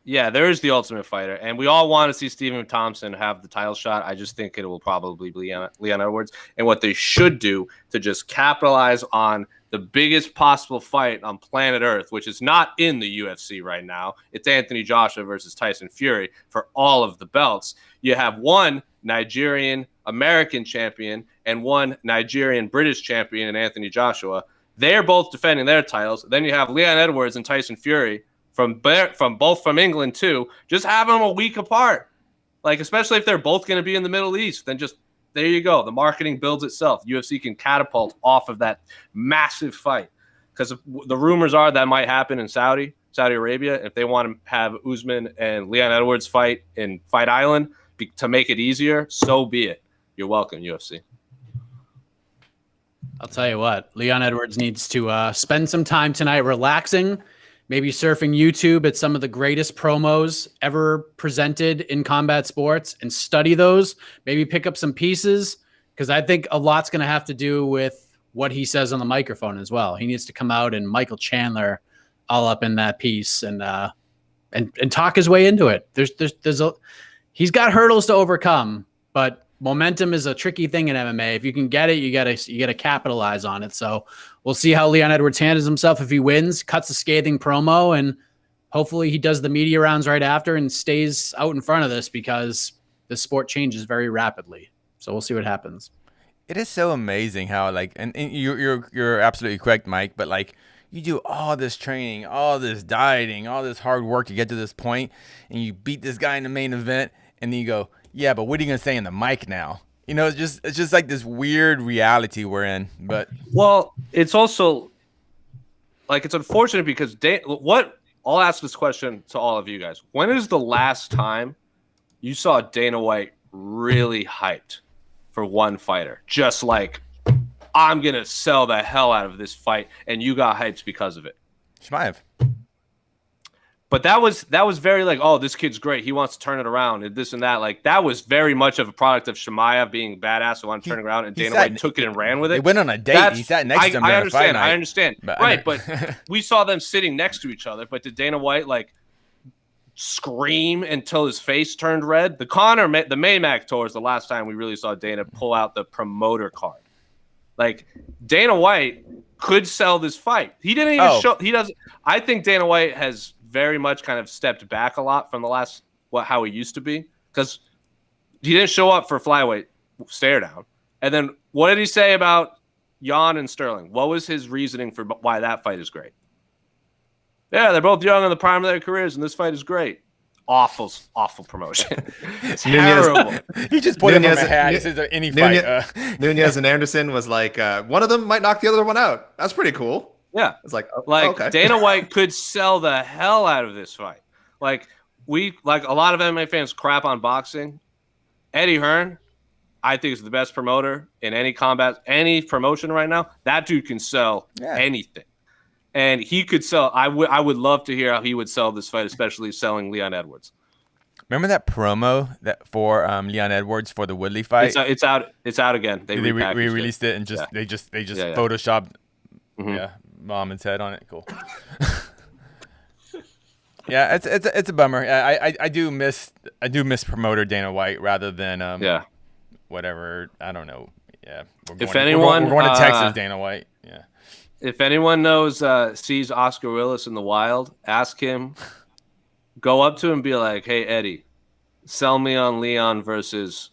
Yeah, there is the Ultimate Fighter, and we all want to see Stephen Thompson have the title shot. I just think it will probably be Leon Edwards. And what they should do to just capitalize on the biggest possible fight on planet Earth, which is not in the UFC right now, it's Anthony Joshua versus Tyson Fury for all of the belts. You have one Nigerian American champion and one Nigerian British champion in Anthony Joshua. They're both defending their titles. Then you have Leon Edwards and Tyson Fury from both from England too. Just have them a week apart, like especially if they're both going to be in the Middle East. Then just there you go. The marketing builds itself. UFC can catapult off of that massive fight, because the rumors are that might happen in Saudi Arabia. If they want to have Usman and Leon Edwards fight in Fight Island to make it easier, so be it. You're welcome, UFC. I'll tell you what, Leon Edwards needs to spend some time tonight relaxing, maybe surfing YouTube at some of the greatest promos ever presented in combat sports and study those, maybe pick up some pieces, because I think a lot's going to have to do with what he says on the microphone as well. He needs to come out and Michael Chandler all up in that piece and talk his way into it. He's got hurdles to overcome, but momentum is a tricky thing in MMA. If you can get it, you gotta capitalize on it. So we'll see how Leon Edwards handles himself. If he wins, cuts a scathing promo, and hopefully he does the media rounds right after and stays out in front of this, because the sport changes very rapidly. So we'll see what happens. It is so amazing how, like, and you're absolutely correct, Mike, but like, you do all this training, all this dieting, all this hard work to get to this point, and you beat this guy in the main event, and then you go, yeah, but what are you gonna say in the mic now? It's just like this weird reality we're in. But well, it's also like, it's unfortunate because I'll ask this question to all of you guys. When is the last time you saw Dana White really hyped for one fighter? Just like, I'm gonna sell the hell out of this fight, and you got hyped because of it. Chimaev. But that was very like, oh, this kid's great. He wants to turn it around and this and that. Like, that was very much of a product of Chimaev being badass and wanted to turn it around, and Dana White took it and ran with it. They went on a date. He sat next to him. I understand. I understand. But, right, but we saw them sitting next to each other. But did Dana White like scream until his face turned red? The Maymac tour is the last time we really saw Dana pull out the promoter card. Like, Dana White could sell this fight. He didn't even show. He doesn't. I think Dana White has very much kind of stepped back a lot from the last how he used to be, because he didn't show up for flyweight stare down. And then what did he say about Jan and Sterling? What was his reasoning for why that fight is great? Yeah, they're both young in the prime of their careers, and this fight is great. Awful promotion. Terrible. He just put him on a hat. He says any fight. Nunez and Anderson was like, one of them might knock the other one out. That's pretty cool. Yeah, it's like, okay. Dana White could sell the hell out of this fight. Like a lot of MMA fans crap on boxing. Eddie Hearn, I think, is the best promoter in any promotion right now. That dude can sell anything, and he could sell. I would love to hear how he would sell this fight, especially selling Leon Edwards. Remember that promo for Leon Edwards for the Woodley fight? It's out. It's out again. They re-released it and they just photoshopped. Mm-hmm. Yeah. Mohammed's head on it. Cool. Yeah, it's a bummer. I do miss promoter Dana White rather than whatever. I don't know. Yeah. We're going to Texas, Dana White. Yeah. If anyone sees Oscar Willis in the wild, ask him. Go up to him and be like, "Hey Eddie, sell me on Leon versus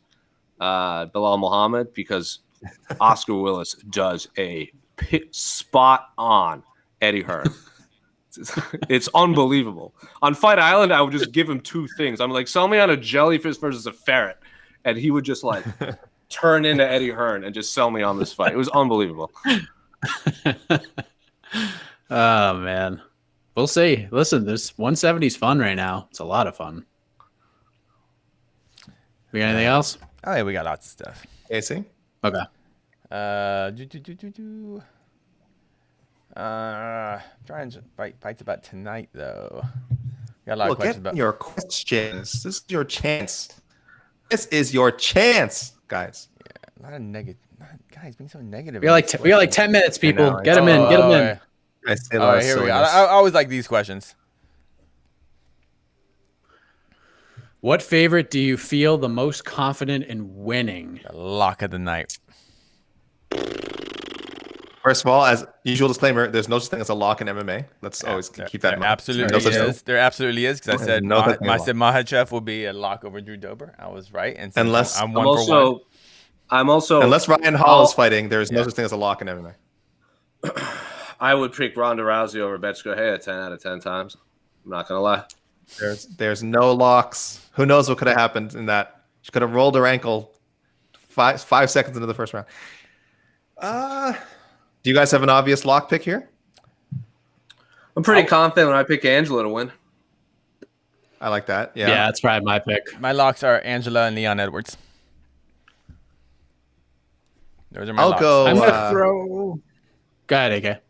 Bilal Muhammad, because Oscar Willis does a spot on Eddie Hearn." It's unbelievable. On Fight Island, I would just give him two things. I'm like, sell me on a jellyfish versus a ferret, and he would just like turn into Eddie Hearn and just sell me on this fight. It was unbelievable. Oh man, we'll see. Listen, this 170 is fun right now. It's a lot of fun. We got anything else? Oh yeah, we got lots of stuff. Casey? Okay. Trying to fights about tonight though. Got a lot of Get questions about your questions. This is your chance. This is your chance, guys. a lot of negative. Guys, being so negative. We got like 10 minutes, people. know, Get them in. Get them in. Yeah. I say a All lot right, of here we go. silliness. I always like these questions. What favorite do you feel the most confident in winning? The lock of the night. First of all, as usual disclaimer, there's no such thing as a lock in MMA. Let's always keep that in mind. Absolutely No such thing. is. There absolutely is because I said No such thing as a Makhachev will be a lock over Drew Dober. I was right. And since Unless- I'm one for one. I'm also Unless Ryan Hall is fighting, there's no such thing as a lock in MMA. I would pick Ronda Rousey over Bethe Correia 10 out of 10 times. I'm not gonna lie. There's no locks. Who knows what could have happened in that? She could have rolled her ankle 5 seconds into the first round. Do you guys have an obvious lock pick here? I'm pretty confident when I pick Angela to win. I like that. Yeah, Yeah. that's probably my pick. My locks are Angela and Leon Edwards. Those are my I'll locks. go. I'm gonna throw. Go ahead, AK.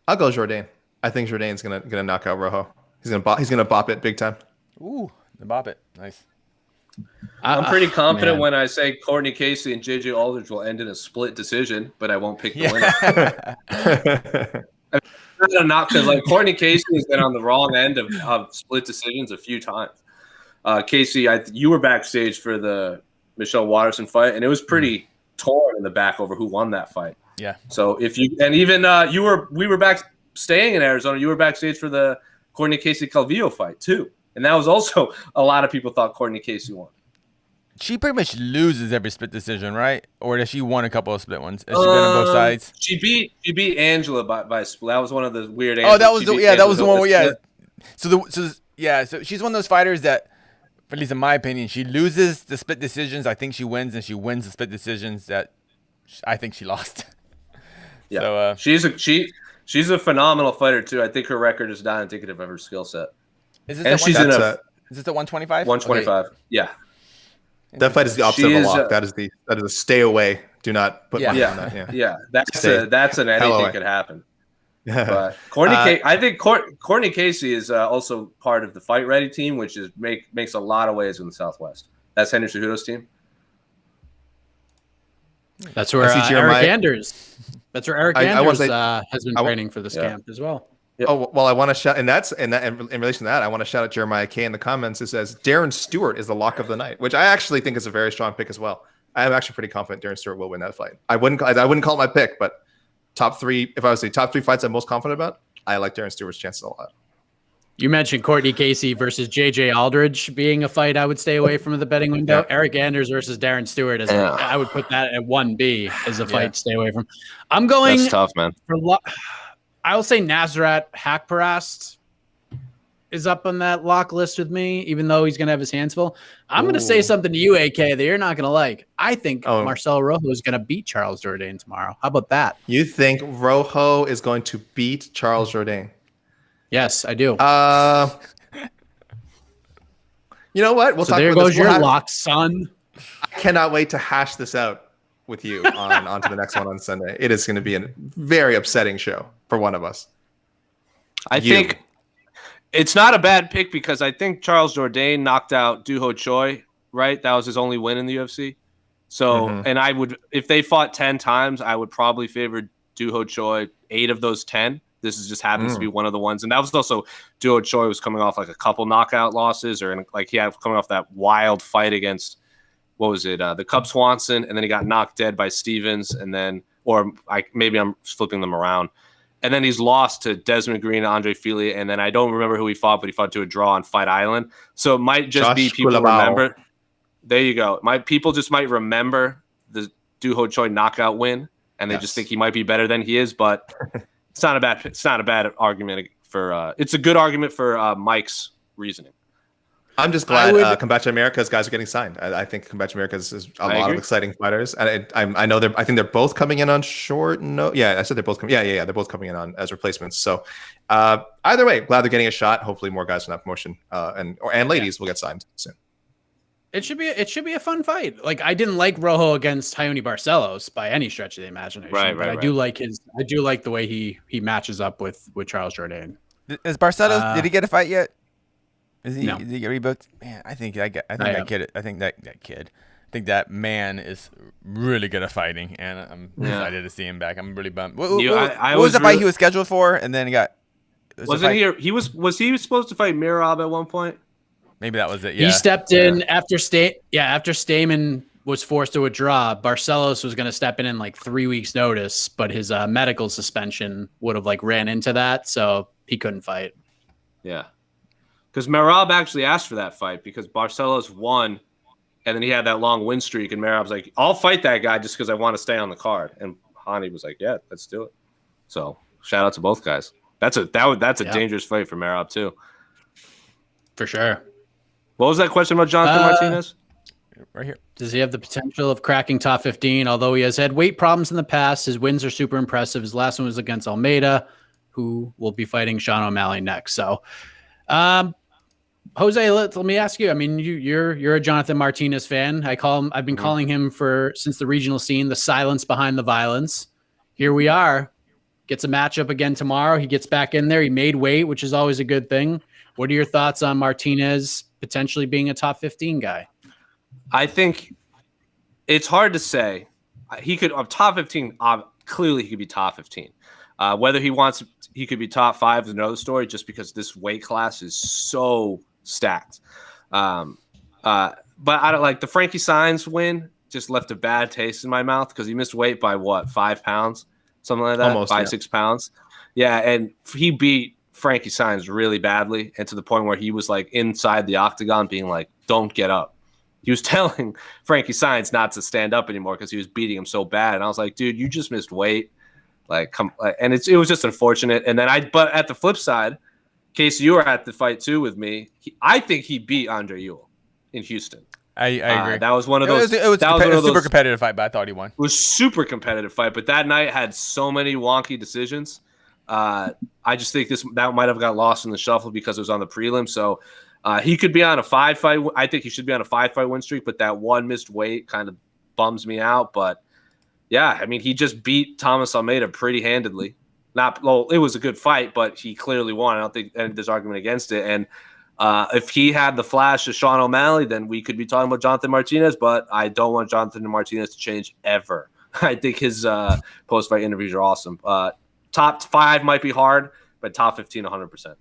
I'll go Jourdain. I think Jourdain's gonna knock out Rojo. He's gonna bop it big time. Ooh, the bop it. Nice. I'm pretty confident man. when I say Courtney Casey and JJ Aldridge will end in a split decision, but I won't pick the winner. Not because like Courtney Casey has been on the wrong end of split decisions a few times. Casey, you were backstage for the Michelle Watterson fight, and it was pretty torn in the back over who won that fight. Yeah. So if you and even we were back staying in Arizona. You were backstage for the Courtney Casey Calvillo fight too, and that was also a lot of people thought Courtney Casey won. She pretty much loses every split decision, right? Or does she won a couple of split ones? Has she been on both sides? She beat Angela by split. That was one of the weird. Oh, that was the one. Where, yeah. Split. So she's one of those fighters that, at least in my opinion, she loses the split decisions. I think she wins, and she wins the split decisions that I think she lost. Yeah. So she's a phenomenal fighter too. I think her record is not indicative of her skill set. is And she's in a Is this the 125? 125. Okay. Yeah. That fight is the opposite of a lock. That is a stay away. Do not put money on that. Yeah. That's an anything could happen. But I think Courtney Casey is also part of the Fight Ready team, which is makes a lot of waves in the Southwest. That's Henry Cejudo's team. That's where Eric Anders. That's where Eric Anders has been training for this camp as well. Yep. Oh, well, I want to shout, and in relation to that, I want to shout out Jeremiah K in the comments. It says Darren Stewart is the lock of the night, which I actually think is a very strong pick as well. I am actually pretty confident Darren Stewart will win that fight. I wouldn't call it my pick, but top three. If I was to say top 3 fights I'm most confident about, I like Darren Stewart's chances a lot. You mentioned Courtney Casey versus JJ Aldridge being a fight I would stay away from the betting window. Yeah. Eric Anders versus Darren Stewart I would put that at 1B as a fight to stay away from. I'm going. That's tough, man. I will say Nasrat Haqparast is up on that lock list with me, even though he's going to have his hands full. I'm going to say something to you, AK, that you're not going to like. I think Marcelo Rojo is going to beat Charles Jourdain tomorrow. How about that? You think Rojo is going to beat Charles Jourdain? Yes, I do. You know what? There goes your lock, son. I cannot wait to hash this out with you on to the next one on Sunday. It is going to be a very upsetting show for one of us. I think it's not a bad pick because I think Charles Jourdain knocked out Doo Ho Choi, right? That was his only win in the UFC. So, and I would, if they fought 10 times, I would probably favor Doo Ho Choi 8 of those 10. This is just happens to be one of the ones. And that was also Doo Ho Choi was coming off like a couple knockout losses like he had coming off that wild fight against, what was it? The Cub Swanson, and then he got knocked dead by Stevens, and then, maybe I'm flipping them around, and then he's lost to Desmond Green, Andre Fili, and then I don't remember who he fought, but he fought to a draw on Fight Island. So it might just be people remember. There you go. People just might remember the Doo Ho Choi knockout win, and they just think he might be better than he is. But it's not a bad argument for. It's a good argument for Mike's reasoning. I'm just glad Combate America's guys are getting signed. I think Combate America's is a lot of exciting fighters, and I know I think they're both coming in on short note. Yeah, I said they're both coming. Yeah, they're both coming in on as replacements. So either way, glad they're getting a shot. Hopefully, more guys from that promotion and ladies will get signed soon. It should be a fun fight. Like, I didn't like Rojo against Raoni Barcelos by any stretch of the imagination, but I do like the way he matches up with Charles Jourdain. Is Barcelos? Did he get a fight yet? No. Is he get rebooked? Man, I think that man is really good at fighting, and I'm excited to see him back. I'm really bummed. What was the fight he was scheduled for, and then he got? Wasn't he? Was he supposed to fight Merab at one point? Maybe that was it. Yeah. He stepped in after Stamen was forced to withdraw. Barcelos was going to step in like 3 weeks notice, but his medical suspension would have like ran into that, so he couldn't fight. Yeah, because Merab actually asked for that fight because Barcelos won, and then he had that long win streak, and Merab's like, "I'll fight that guy just because I want to stay on the card," and Hani was like, "Yeah, let's do it." So shout out to both guys. That's a dangerous fight for Merab too, for sure. What was that question about Jonathan Martinez? Right here. Does he have the potential of cracking top 15? Although he has had weight problems in the past, his wins are super impressive. His last one was against Almeida, who will be fighting Sean O'Malley next. So, Jose, let me ask you. I mean, you're a Jonathan Martinez fan. I've been calling him since the regional scene, the silence behind the violence. Here we are. Gets a matchup again tomorrow. He gets back in there. He made weight, which is always a good thing. What are your thoughts on Martinez potentially being a top 15 guy? I think it's hard to say. He could top 15. Clearly, he could be top 15. Whether he could be top 5 is another story. Just because this weight class is so stacked. But I don't like the Frankie Saenz win. Just left a bad taste in my mouth because he missed weight by 5 pounds, something like that. Almost 6 pounds. Yeah, and he beat Frankie Saenz really badly, and to the point where he was like inside the octagon being like, "Don't get up." He was telling Frankie Saenz not to stand up anymore because he was beating him so bad. And I was like, dude, you just missed weight. Like, come, and it was just unfortunate. And then but at the flip side, Casey, you were at the fight too with me. I think he beat Andre Ewell in Houston. I agree. That was one of those. It was a super competitive fight, but I thought he won. It was super competitive fight, but that night had so many wonky decisions. I just think that might have got lost in the shuffle because it was on the prelim. So he could be on a 5-fight. I think he should be on a 5-fight win streak, but that one missed weight kind of bums me out. But yeah, I mean, he just beat Thomas Almeida pretty handedly. It was a good fight, but he clearly won. I don't think there's argument against it. And if he had the flash of Sean O'Malley, then we could be talking about Jonathan Martinez. But I don't want Jonathan Martinez to change ever. I think his post-fight interviews are awesome. Top 5 might be hard, but top 15, 100%.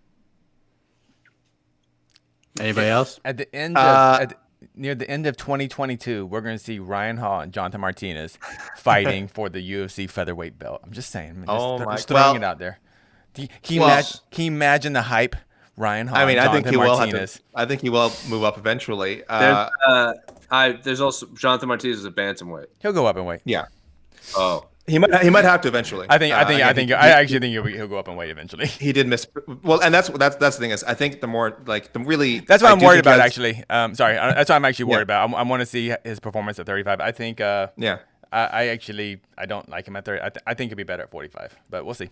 Anybody else? At the end near the end of 2022, we're going to see Ryan Hall and Jonathan Martinez fighting for the UFC featherweight belt. I'm just saying. Just throwing it out there. Can you imagine the hype? Ryan Hall. I mean, I think he will move up eventually. There's also Jonathan Martinez is a bantamweight. He'll go up in weight. Yeah. Oh. He might have to eventually. I actually think he'll go up in weight eventually. He did miss. Well, and that's the thing is, I think the more like the really. That's what I'm worried about. Actually, that's what I'm actually worried about. I want to see his performance at 35. I think. I don't like him at 30. I think he'll be better at 45, but we'll see.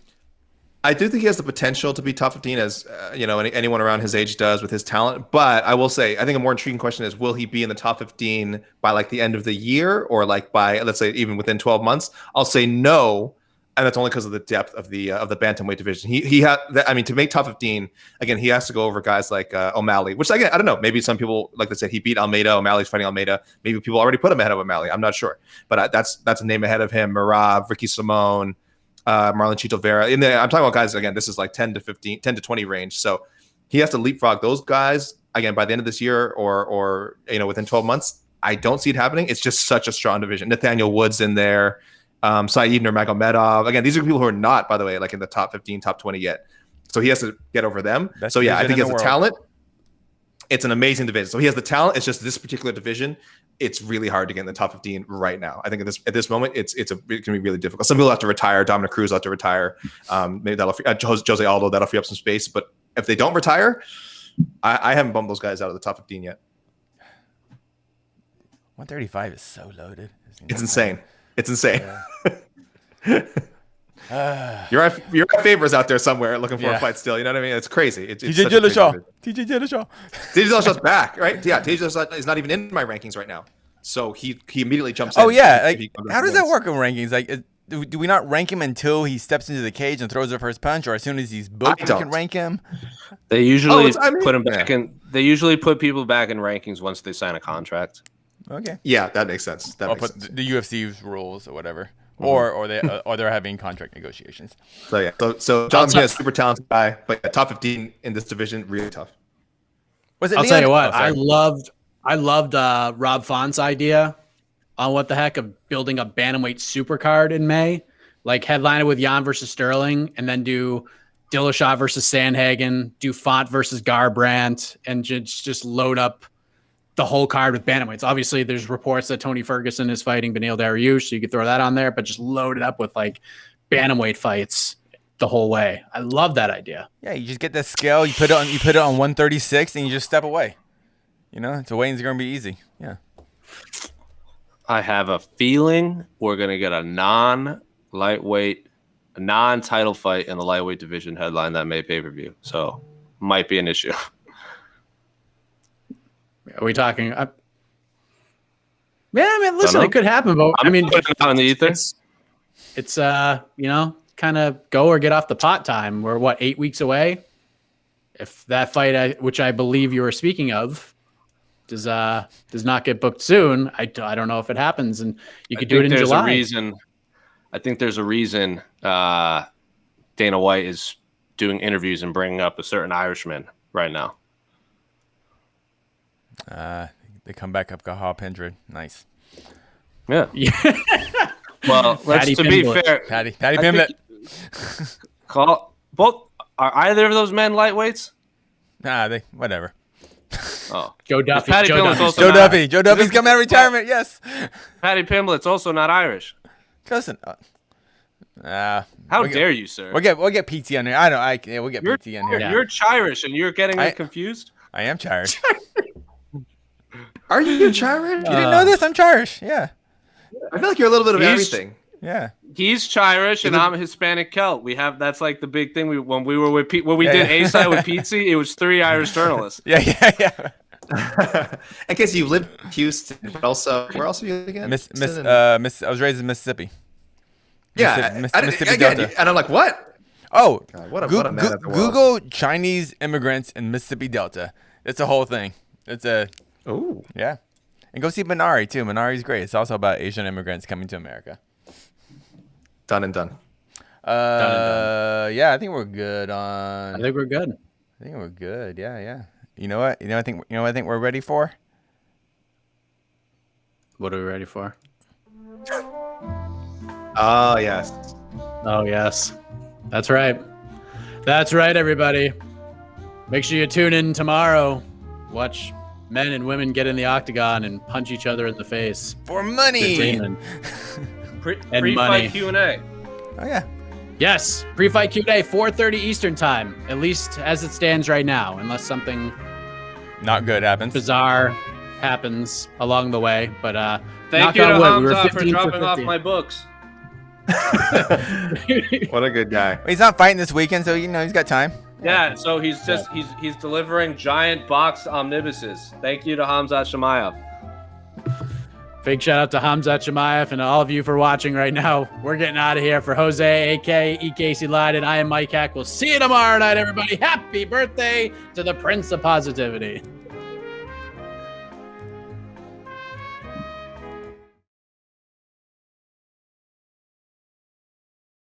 I do think he has the potential to be top 15, as anyone around his age does with his talent. But I will say, I think a more intriguing question is, will he be in the top 15 by like the end of the year, or like by, let's say, even within 12 months? I'll say no, and that's only because of the depth of the bantamweight division. He had, I mean, to make top 15 again, he has to go over guys like O'Malley, which again, I don't know. Maybe some people, like they said, he beat Almeida. O'Malley's fighting Almeida. Maybe people already put him ahead of O'Malley. I'm not sure, but that's a name ahead of him. Merab, Ricky Simone. Marlon Chito Vera. I'm talking about guys, again, this is like 10 to 20 range. So he has to leapfrog those guys again by the end of this year or within 12 months. I don't see it happening. It's just such a strong division. Nathaniel Woods in there, Saeed Nurmagomedov. Again, these are people who are not, by the way, like in the top 15, top 20 yet. So he has to get over them. I think he has the talent. It's an amazing division. So he has the talent. It's just this particular division. It's really hard to get in the top 15 right now. I think at this moment, it's going to be really difficult. Some people have to retire. Dominic Cruz will have to retire. Maybe that'll free, Jose Aldo, that'll free up some space. But if they don't retire, I haven't bumped those guys out of the top 15 yet. 135 is so loaded. It's insane. It's insane. Yeah. Uriah Faber's out there somewhere looking for Yeah. a fight still. You know what I mean? It's crazy. It's TJ such a big Dillashaw. division. TJ Dillashaw. TJ Dillashaw's back, right? Yeah, TJ Dillashaw is not even in my rankings right now. So he immediately jumps in. Oh yeah, if he comes how up does that wins. work in rankings? Like, do we not rank him until he steps into the cage and throws the first punch, or as soon as he's booked, we can don't. rank him? They usually I mean, put him back in. They usually put people back in rankings once they sign a contract. Okay. Yeah, that makes sense. That Or makes put sense. the UFC's rules or whatever, or they're having contract negotiations. So yeah, so John Smith, super talented guy, but yeah, top 15 in this division, really tough. Was it? I'll tell you what, Oh, I loved Rob Font's idea on what the heck of building a bantamweight supercard in May, like headline it with Jan versus Sterling, and then do Dillashaw versus Sandhagen, do Font versus Garbrandt, and just load up the whole card with bantamweights. Obviously, there's reports that Tony Ferguson is fighting Beneil Dariush, so you could throw that on there, but just load it up with like bantamweight fights the whole way. I love that idea. Yeah, you just get that scale, you put it on 136, and you just step away. You know, so weighing's gonna be easy. Yeah. I have a feeling we're gonna get a non-lightweight, a non-title fight in the lightweight division headline that May pay-per-view. So might be an issue. Are we talking? Yeah, I mean, listen, Dunno. it could happen, but I mean, putting it out in the ether. it's kind of go or get off the pot time. We're what, 8 weeks away? If that fight, which I believe you were speaking of, does not get booked soon, I don't know if it happens, and you could do it in July. I think there's a reason Dana White is doing interviews and bringing up a certain Irishman right now. They come back up Gahal Pendred. Nice. Yeah. Yeah. Well, Paddy to be Pimblett. fair, Paddy I Pimblett. think- both are either of those men lightweights? Nah, whatever. Oh, Joe Duffy. Paddy Joe Pimblett's Duffy. also Joe not- Duffy. Joe Duffy's coming out of retirement. Yes. Paddy Pimblett's also not Irish. Listen. How we'll dare you, sir? We'll get PT on here. We'll get You're, PT on here. Yeah. you're Irish and you're getting me confused. I am Chirish. Are you Chirish? You didn't know this? I'm Chirish. Yeah. I feel like you're a little bit of He's- everything. Yeah. He's Irish and I'm a Hispanic Celt. That's like the big thing. When we were with when we did A-side with Pizzi, it was 3 Irish journalists. Yeah. In case you live in Houston, but also where else are you again? I was raised in Mississippi. Yeah, Mississippi again, Delta. and I'm like, what? Oh, God, what a man at the world. Google Chinese immigrants in Mississippi Delta. It's a whole thing. Oh, Yeah. And go see Minari too. Minari's great. It's also about Asian immigrants coming to America. done and done. Yeah, I think we're good I on. think we're good. I think we're good. Yeah. You know what? I think we're ready for. What are we ready for? Oh yes. Oh, yes. That's right. That's right, everybody. Make sure you tune in tomorrow. Watch men and women get in the octagon and punch each other in the face. For money. Entertainment. And money. Pre-fight Q&A. Oh yeah. Yes, pre-fight Q&A, 4:30 Eastern time, at least as it stands right now, unless something Not good happens. bizarre happens along the way. But Thank knock you to on wood, we were Hamza for 15 dropping off 50. my books. What a good guy. He's not fighting this weekend, so he's got time. Yeah, so he's delivering giant box omnibuses. Thank you to Khamzat Chimaev. Big shout out to Khamzat Chimaev and all of you for watching right now. We're getting out of here. For Jose, A.K., Casey Leydon, I am Mike Hack. We'll see you tomorrow night, everybody. Happy birthday to the Prince of Positivity.